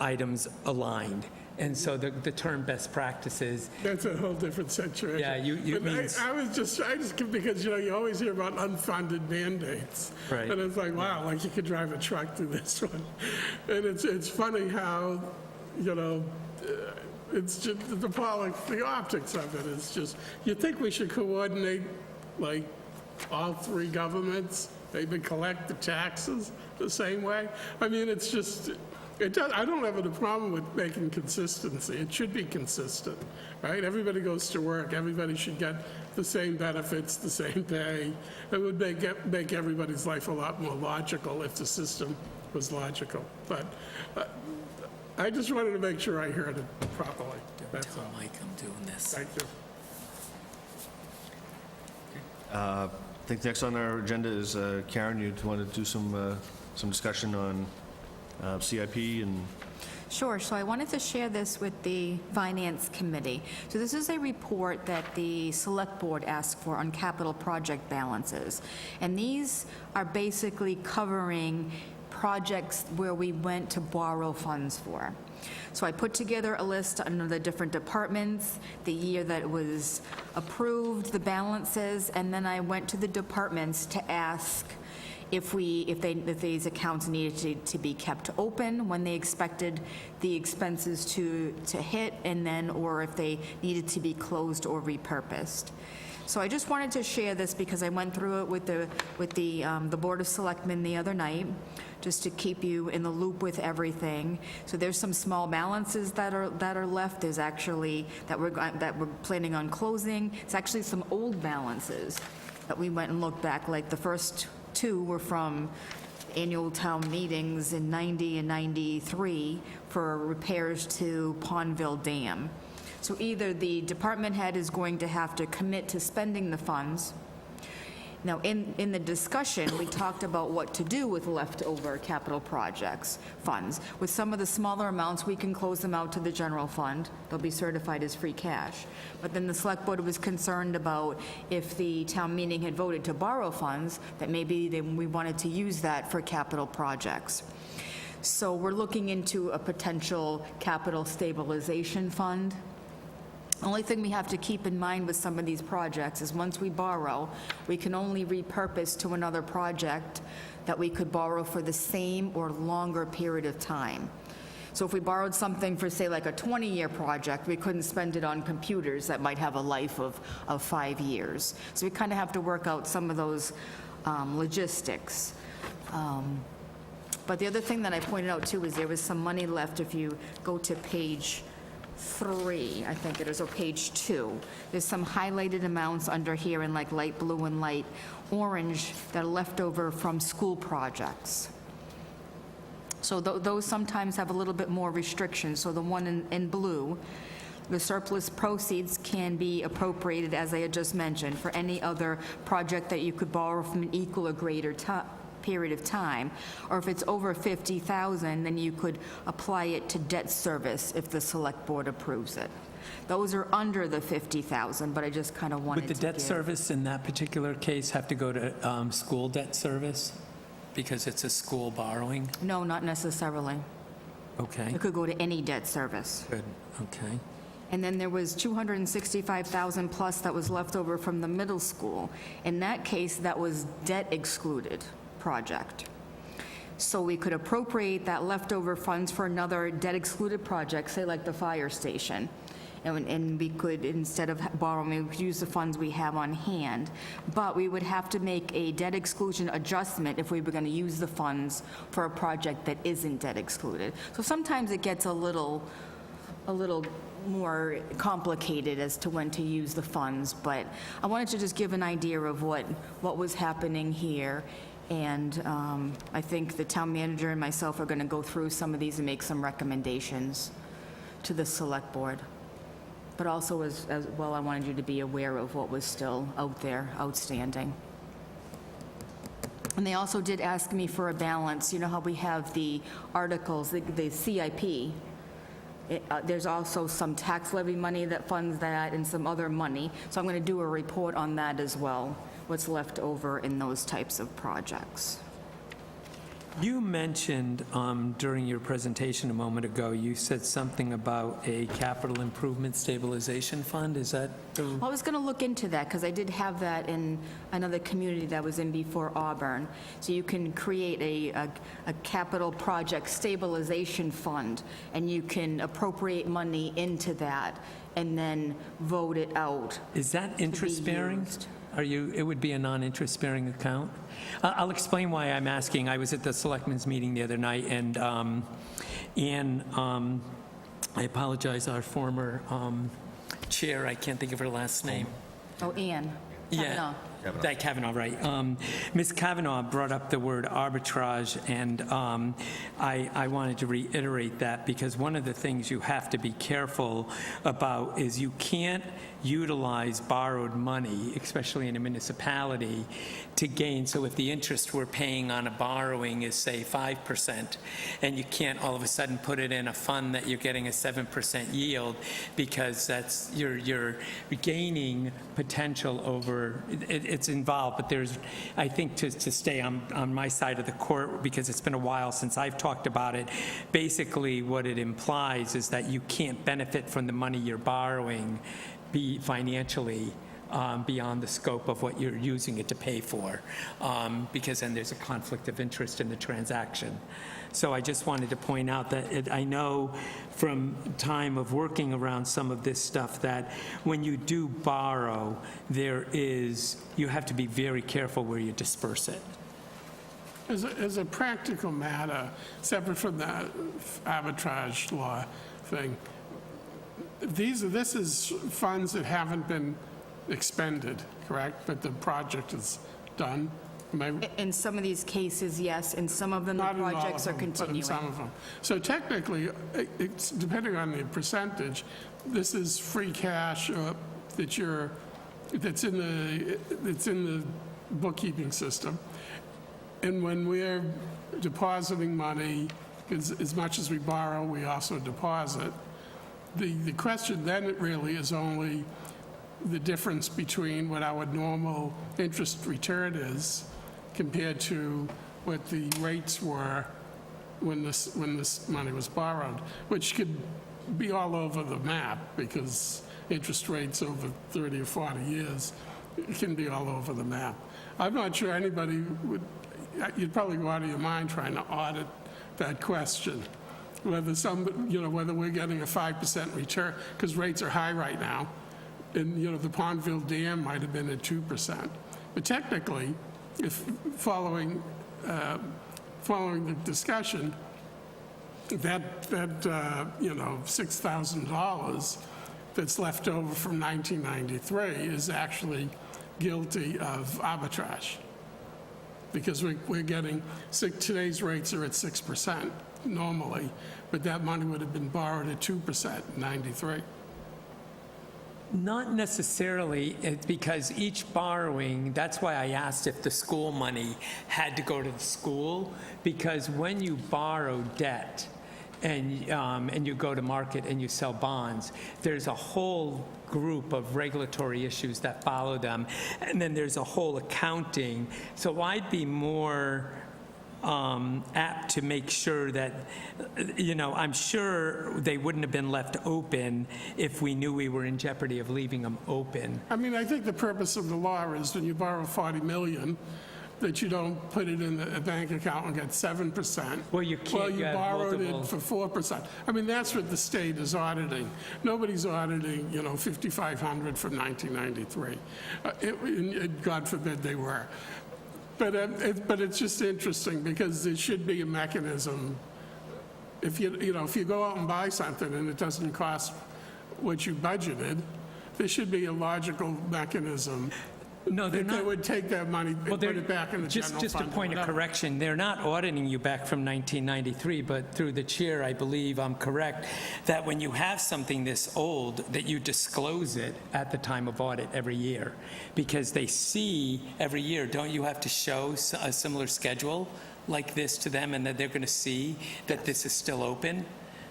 items aligned. And so the term best practices, That's a whole different situation. Yeah, But means- I just, because, you always hear about unfunded mandates. Right. And it's like, wow, like you could drive a truck through this one. And it's funny how, it's just the optics of it is just, you think we should coordinate, like, all three governments, maybe collect the taxes the same way? I mean, it's just, I don't have a problem with making consistency. It should be consistent, right? Everybody goes to work. Everybody should get the same benefits, the same pay. It would make everybody's life a lot more logical if the system was logical. But I just wanted to make sure I heard it properly. That's all. Mike, I'm doing this. Thank you. I think next on our agenda is Karen, you want to do some discussion on CIP and... Sure, so I wanted to share this with the Finance Committee. So this is a report that the Select Board asked for on capital project balances. And these are basically covering projects where we went to borrow funds for. So I put together a list under the different departments, the year that it was approved, the balances, and then I went to the departments to ask if these accounts needed to be kept open, when they expected the expenses to hit, and then, or if they needed to be closed or repurposed. So I just wanted to share this because I went through it with the Board of Selectmen the other night, just to keep you in the loop with everything. So there's some small balances that are left. There's actually, that we're planning on closing. It's actually some old balances that we went and looked back, like the first two were from annual town meetings in 90 and 93 for repairs to Pondville Dam. So either the department head is going to have to commit to spending the funds. Now, in the discussion, we talked about what to do with leftover capital projects funds. With some of the smaller amounts, we can close them out to the general fund. They'll be certified as free cash. But then the Select Board was concerned about if the town meeting had voted to borrow funds, that maybe we wanted to use that for capital projects. So we're looking into a potential capital stabilization fund. Only thing we have to keep in mind with some of these projects is once we borrow, we can only repurpose to another project that we could borrow for the same or longer period of time. So if we borrowed something for, say, like a 20-year project, we couldn't spend it on computers that might have a life of 5 years. So we kind of have to work out some of those logistics. But the other thing that I pointed out, too, is there was some money left if you go to page 3, I think it is, or page 2. There's some highlighted amounts under here in like light blue and light orange that are left over from school projects. So those sometimes have a little bit more restrictions. So the one in blue, the surplus proceeds can be appropriated, as I had just mentioned, for any other project that you could borrow from an equal or greater period of time. Or if it's over $50,000, then you could apply it to debt service if the select board approves it. Those are under the $50,000, but I just kind of wanted to Would the debt give- service in that particular case have to go to school debt service? Because it's a school borrowing? No, not necessarily. Okay, It could go to any debt service. good, okay. And then there was 265,000 plus that was left over from the middle school. In that case, that was debt excluded project. So we could appropriate that leftover funds for another debt excluded project, say like the fire station. And we could, instead of borrowing, we could use the funds we have on hand. But we would have to make a debt exclusion adjustment if we were going to use the funds for a project that isn't debt excluded. So sometimes it gets a little more complicated as to when to use the funds, but I wanted to just give an idea of what was happening here. And I think the town manager and myself are going to go through some of these and make some recommendations to the select board. But also, as well, I wanted you to be aware of what was still out there, outstanding. And they also did ask me for a balance. You know how we have the articles, the CIP? There's also some tax levy money that funds that and some other money. So I'm going to do a report on that as well, what's left over in those types of projects. You mentioned during your presentation a moment ago, you said something about a capital improvement stabilization fund. Is that the... Well, I was going to look into that because I did have that in another community that was in before Auburn. So you can create a capital project stabilization fund, and you can appropriate money into that and then vote it out. Is that interest-bearing? used. It would be a non-interest-bearing account? I'll explain why I'm asking. I was at the selectmen's meeting the other night, and Ann, I apologize, our former chair, I can't think of her last name. Oh, Ann. Yeah. That Kavanaugh, right. Ms. Kavanaugh brought up the word arbitrage, and I wanted to reiterate that because one of the things you have to be careful about is you can't utilize borrowed money, especially in a municipality, to gain. So if the interest we're paying on a borrowing is, say, 5%, and you can't all of a sudden put it in a fund that you're getting a 7% yield, because that's you're gaining potential over, it's involved, but there's, I think, to stay on my side of the court, because it's been a while since I've talked about it, basically what it implies is that you can't benefit from the money you're borrowing be financially beyond the scope of what you're using it to pay for, because then there's a conflict of interest in the transaction. So I just wanted to point out that I know from time of working around some of this stuff that when you do borrow, you have to be very careful where you disperse it. As a practical matter, separate from the arbitrage law thing, this is funds that haven't been expended, correct? But the project is done? In some of these cases, yes. In some of them, the Not in all of projects are them, but in some continuing. of them. So technically, it's depending on the percentage, this is free cash that's in the bookkeeping system. And when we're depositing money, as much as we borrow, we also deposit. The question then really is only the difference between what our normal interest return is compared to what the rates were when this money was borrowed, which could be all over the map because interest rates over 30 or 40 years, it can be all over the map. I'm not sure anybody would, you'd probably go out of your mind trying to audit that question, whether whether we're getting a 5% return, because rates are high right now, and, the Pondville Dam might have been at 2%. But technically, if following the discussion, that $6,000 that's left over from 1993 is actually guilty of arbitrage. Because we're getting, today's rates are at 6% normally, but that money would have been borrowed at 2% in 93. Not necessarily, it's because each borrowing, that's why I asked if the school money had to go to the school, because when you borrow debt and you go to market and you sell bonds, there's a whole group of regulatory issues that follow them, and then there's a whole accounting. So I'd be more apt to make sure that, I'm sure they wouldn't have been left open if we knew we were in jeopardy of leaving them open. I mean, I think the purpose of the law is when you borrow $40 million, that you don't put it in a bank account and get 7%. Well, you can't. Well, you have borrowed multiple- it for 4%. I mean, that's what the state is auditing. Nobody's auditing, 5,500 from 1993. God forbid they were. But it's just interesting because there should be a mechanism. If you go out and buy something and it doesn't cost what you budgeted, there should be a logical mechanism. No, they're They not. would take that money and put it back in the general fund. Just a or point of whatever. correction, they're not auditing you back from 1993, but through the chair, I believe I'm correct, that when you have something this old, that you disclose it at the time of audit every year. Because they see every year, don't you have to show a similar schedule like this to them, and that they're going to see that this is still open?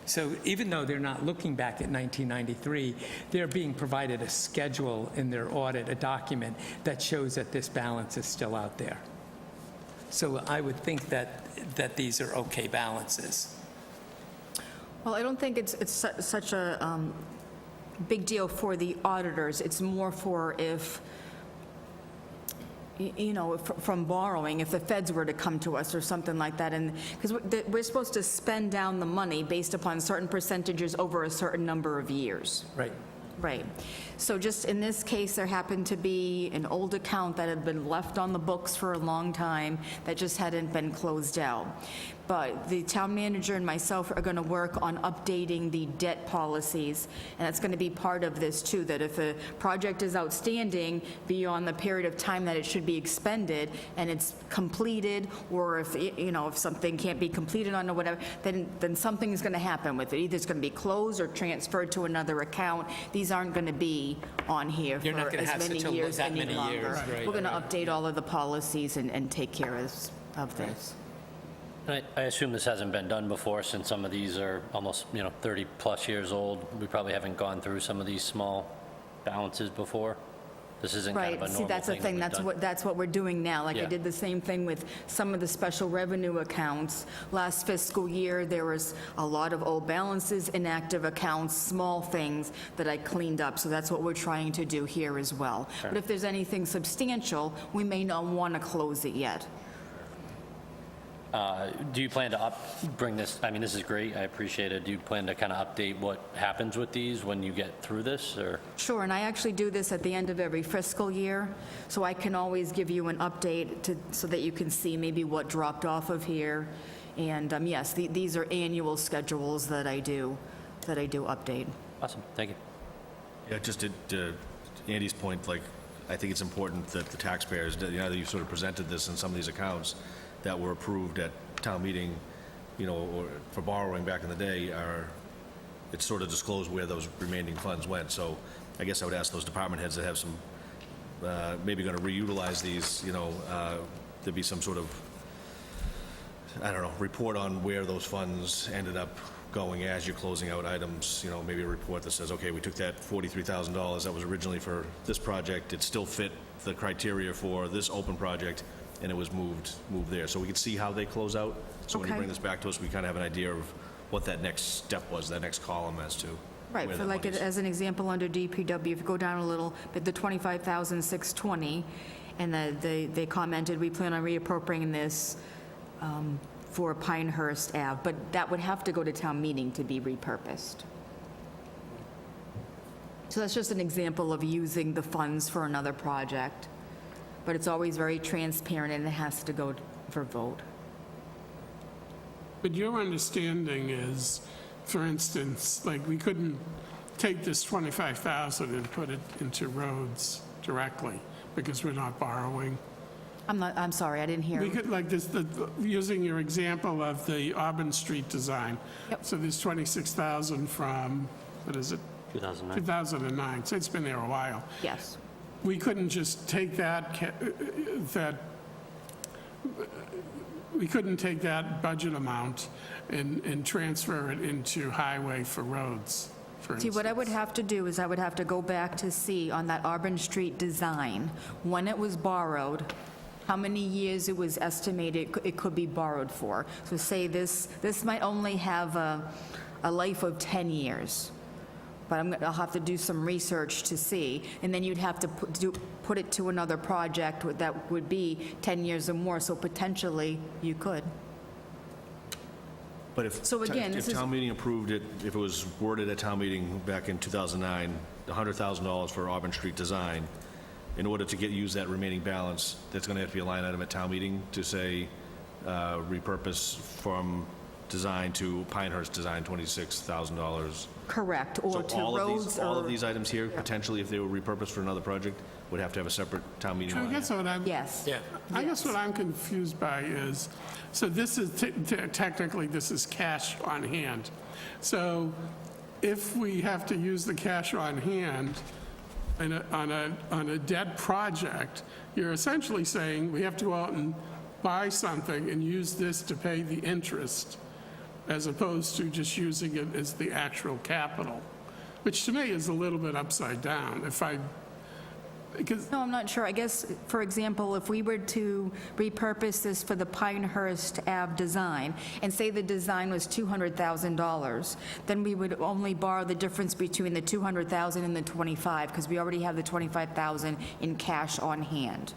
So even though they're not looking back at 1993, they're being provided a schedule in their audit, a document that shows that this balance is still out there. So I would think that these are okay balances. Well, I don't think it's such a big deal for the auditors. It's more for if, from borrowing, if the feds were to come to us or something like that, and because we're supposed to spend down the money based upon certain percentages over a certain number of years. Right. Right. So just in this case, there happened to be an old account that had been left on the books for a long time that just hadn't been closed out. But the town manager and myself are going to work on updating the debt policies, and that's going to be part of this too, that if a project is outstanding beyond the period of time that it should be expended and it's completed, or if something can't be completed on or whatever, then something's going to happen with it. Either it's going to be closed or transferred to another account. These aren't going to be on here You're not for gonna as have many such a- years that any many longer. years, right, We're going to update all of the policies and take care of this. I assume this hasn't been done before, since some of these are almost, 30-plus years old. We probably haven't gone through some of these small balances before. This isn't kind of a Right, see, normal that's the thing thing, that we've done. that's what we're doing now. Like, I Yeah. did the same thing with some of the special revenue accounts. Last fiscal year, there was a lot of old balances, inactive accounts, small things that I cleaned up, so that's what we're trying to do here as well. But if there's anything substantial, we may not want to close it yet. Do you plan to bring this, this is great, I appreciate it. Do you plan to kind of update what happens with these when you get through this, or? Sure, and I actually do this at the end of every fiscal year, so I can always give you an update so that you can see maybe what dropped off of here. And yes, these are annual schedules that I do update. Awesome, thank you. Yeah, just to Andy's point, I think it's important that the taxpayers, that you sort of presented this in some of these accounts that were approved at town meeting, or for borrowing back in the day, it's sort of disclosed where those remaining funds went. So I guess I would ask those department heads that have some, maybe going to reutilize these, there'd be some sort of, report on where those funds ended up going as you're closing out items, maybe a report that says, okay, we took that $43,000 that was originally for this project, it still fit the criteria for this open project, and it was moved there. So we can see how they close out. So when you Okay. bring this back to us, we kind of have an idea of what that next step was, that next column as to. Right, where for that like, money's- as an example, under DPW, if you go down a little bit, the 25,620, and they commented, we plan on reappropriating this for Pinehurst Ave, but that would have to go to town meeting to be repurposed. So that's just an example of using the funds for another project, but it's always very transparent and it has to go for vote. But your understanding is, for instance, like, we couldn't take this 25,000 and put it into roads directly, because we're not borrowing. I'm sorry, I didn't hear. We could, like this, using your example of the Auburn Street design. Yep. So there's 26,000 from, what is it, 2009. 2009, so it's been there a while. Yes. We couldn't just take we couldn't take that budget amount and transfer it into highway for roads, for See, instance. what I would have to do is I would have to go back to see on that Auburn Street design, when it was borrowed, how many years it was estimated it could be borrowed for. So say this might only have a life of 10 years, but I'll have to do some research to see, and then you'd have to put it to another project that would be 10 years or more, so potentially you could. But if, So again, if this is- town meeting approved it, if it was worded at town meeting back in 2009, $100,000 for Auburn Street design, in order to use that remaining balance, there's going to have to be a line item at town meeting to say, repurpose from design to Pinehurst design, $26,000. Correct, or So to all of roads these, all of or... these items here, potentially, if they were repurposed for another project, would have to have a separate town meeting I line. guess what I'm, Yes. Yeah. I guess what I'm confused by is, so this is, technically, this is cash on hand. So if we have to use the cash on hand on a debt project, you're essentially saying we have to go out and buy something and use this to pay the interest, as opposed to just using it as the actual capital, which to me is a little bit upside down. Because No, I'm not sure. I guess, for example, if we were to repurpose this for the Pinehurst Ave design, and say the design was $200,000, then we would only borrow the difference between the $200,000 and the $25,000, because we already have the $25,000 in cash on hand.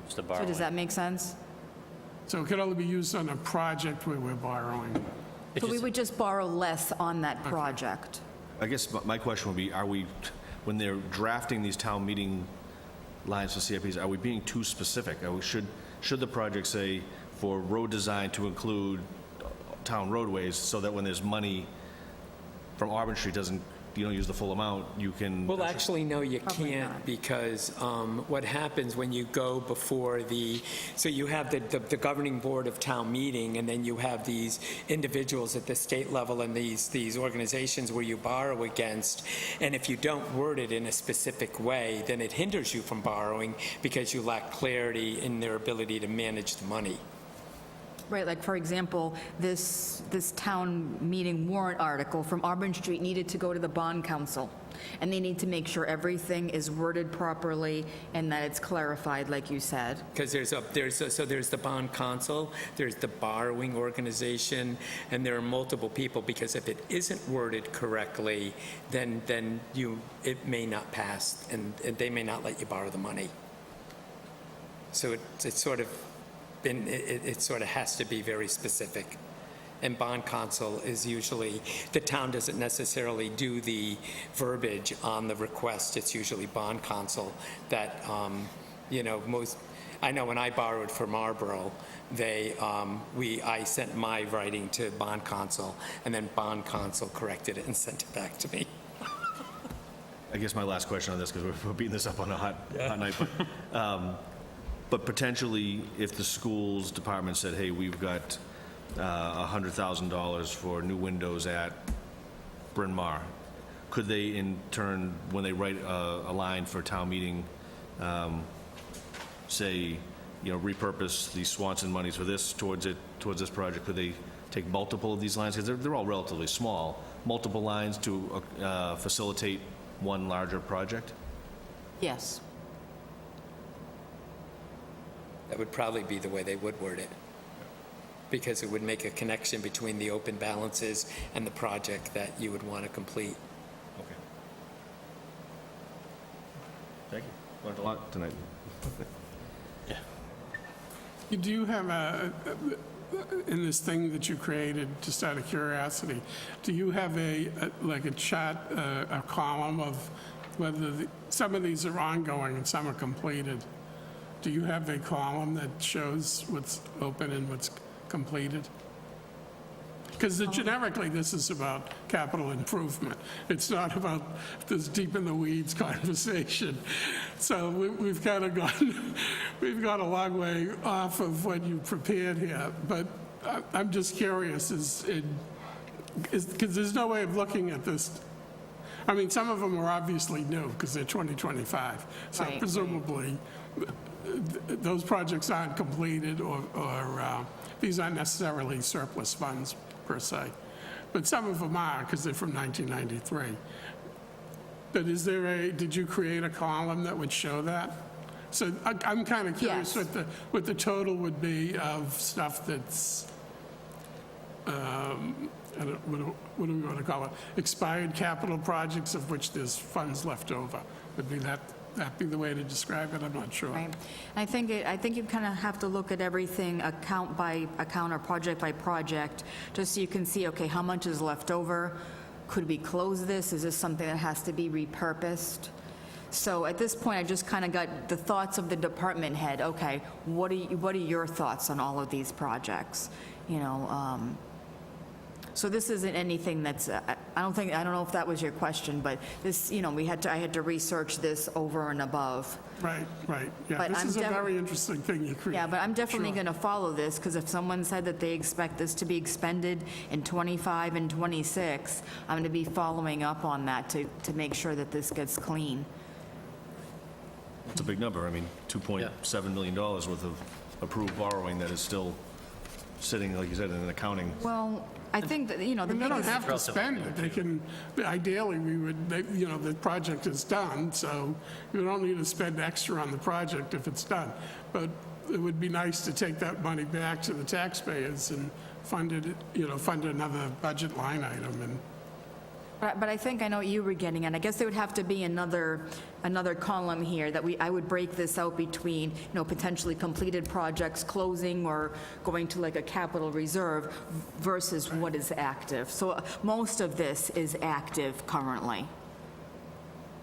Just the So borrowing. does that make sense? So it could only be used on a project where we're borrowing. It's So we just- would just borrow less on that project. I guess my question would be, are we, when they're drafting these town meeting lines for CIPs, are we being too specific? Should the project say for road design to include town roadways, so that when there's money from Auburn Street, you don't use the full amount, you can... Well, actually, no, you Probably can't, not. because what happens when you go before so you have the governing board of town meeting, and then you have these individuals at the state level and these organizations where you borrow against, and if you don't word it in a specific way, then it hinders you from borrowing because you lack clarity in their ability to manage the money. Right, like, for example, this town meeting warrant article from Auburn Street needed to go to the bond council, and they need to make sure everything is worded properly and that it's clarified, like you said. Because there's the bond council, there's the borrowing organization, and there are multiple people, because if it isn't worded correctly, then it may not pass, and they may not let you borrow the money. So it's sort of it sort of has to be very specific. And bond council is usually, the town doesn't necessarily do the verbiage on the request, it's usually bond council that, I know when I borrowed for Marlboro, I sent my writing to bond council, and then bond council corrected it and sent it back to me. I guess my last question on this, because we're beating this up on a hot night, but potentially, if the schools department said, hey, we've got $100,000 for new windows at Bryn Mawr, could they in turn, when they write a line for town meeting, say, repurpose the Swanson monies for this towards this project? Could they take multiple of these lines? Because they're all relatively small. Multiple lines to facilitate one larger project? Yes. That would probably be the way they would word it. because it would make a connection between the open balances and the project that you would want to complete. Okay. Thank you. Learned a lot tonight. Do you have in this thing that you created, just out of curiosity, do you have like a chart, a column of whether some of these are ongoing and some are completed? Do you have a column that shows what's open and what's completed? Because generically, this is about capital improvement. It's not about this deep in the weeds conversation. So we've kind of we've got a long way off of what you prepared here. But I'm just curious, because there's no way of looking at this. I mean, some of them are obviously new because they're 2025. So Right. presumably, those projects aren't completed or these aren't necessarily surplus funds per se. But some of them are because they're from 1993. But did you create a column that would show that? So I'm kind of curious Yes. what the total would be of stuff that's, what do we want to call it? Expired capital projects of which there's funds left over. Would be that be the way to describe it? I'm not sure. Right. I think you kind of have to look at everything account by account or project by project, just so you can see, okay, how much is left over? Could we close this? Is this something that has to be repurposed? So at this point, I just kind of got the thoughts of the department head. Okay, what are your thoughts on all of these projects? You know, so this isn't anything that's, I don't know if that was your question, but this, you know, I had to research this over and above. Right. Yeah, But this I'm is a defi- very interesting thing you created. Yeah, but I'm definitely Sure. going to follow this, because if someone said that they expect this to be expended in '25 and '26, I'm going to be following up on that to make sure that this gets clean. It's a big number. I mean, $2.7 million worth of approved borrowing that is still sitting, like you said, in an accounting. Well, I think that, you know, the And they don't biggest... have to spend it. They can, ideally, the project is done, so we don't need to spend extra on the project if it's done. But it would be nice to take that money back to the taxpayers and fund it, fund another budget line item. And But I think I know what you were getting at. I guess there would have to be another column here that I would break this out between, potentially completed projects, closing, or going to like a capital reserve versus what is active. So most of this is active currently.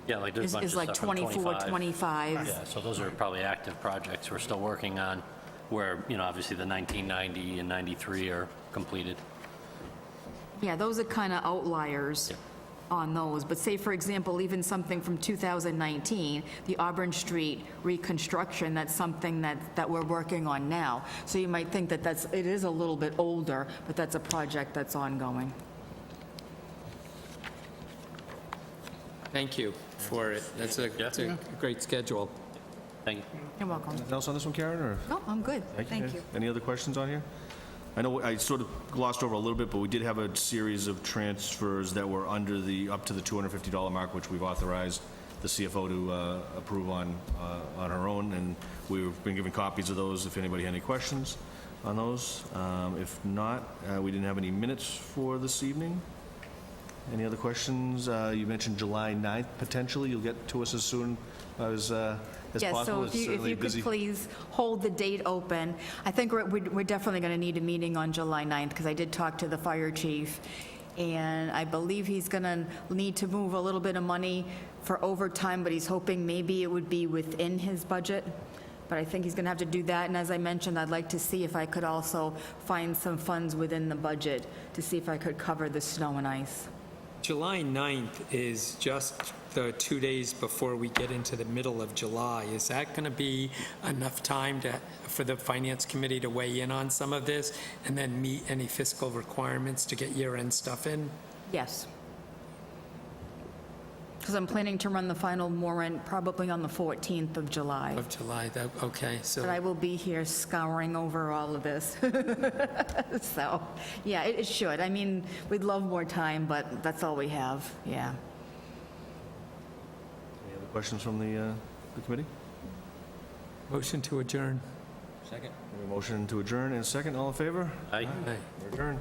Yeah, like there's a bunch of Is like stuff from 24, 25. Yeah, so those are probably active projects we're still working on, where, obviously the 1990 and 93 are completed. Yeah, those are kind of outliers on those. But say, for example, even something from 2019, the Auburn Street reconstruction, that's something that we're working on now. So you might think that it is a little bit older, but that's a project that's ongoing. Thank you for it. That's a great schedule. Thank you. You're welcome. Anything else on this one, Karen, or? No, I'm good. Thank you. Any other questions on here? I know I sort of glossed over a little bit, but we did have a series of transfers that were up to the $250 mark, which we've authorized the CFO to approve on her own, and we've been given copies of those if anybody had any questions on those. If not, we didn't have any minutes for this evening. Any other questions? You mentioned July 9th, potentially. You'll get to us as soon as Yes, possible. so It's if certainly you could busy. please hold the date open. I think we're definitely going to need a meeting on July 9th, because I did talk to the fire chief, and I believe he's going to need to move a little bit of money for overtime, but he's hoping maybe it would be within his budget. But I think he's going to have to do that, and as I mentioned, I'd like to see if I could also find some funds within the budget to see if I could cover the snow and ice. July 9th is just the 2 days before we get into the middle of July. Is that going to be enough time for the Finance Committee to weigh in on some of this and then meet any fiscal requirements to get year-end stuff in? Yes. Because I'm planning to run the final warrant probably on the 14th of July. Of July, okay, But so, I will be here scouring over all of this. So, yeah, it should. I mean, we'd love more time, but that's all we have, yeah. Any other questions from the committee? motion to adjourn. We have a motion to adjourn and a second. All in favor? Aye. We're adjourned.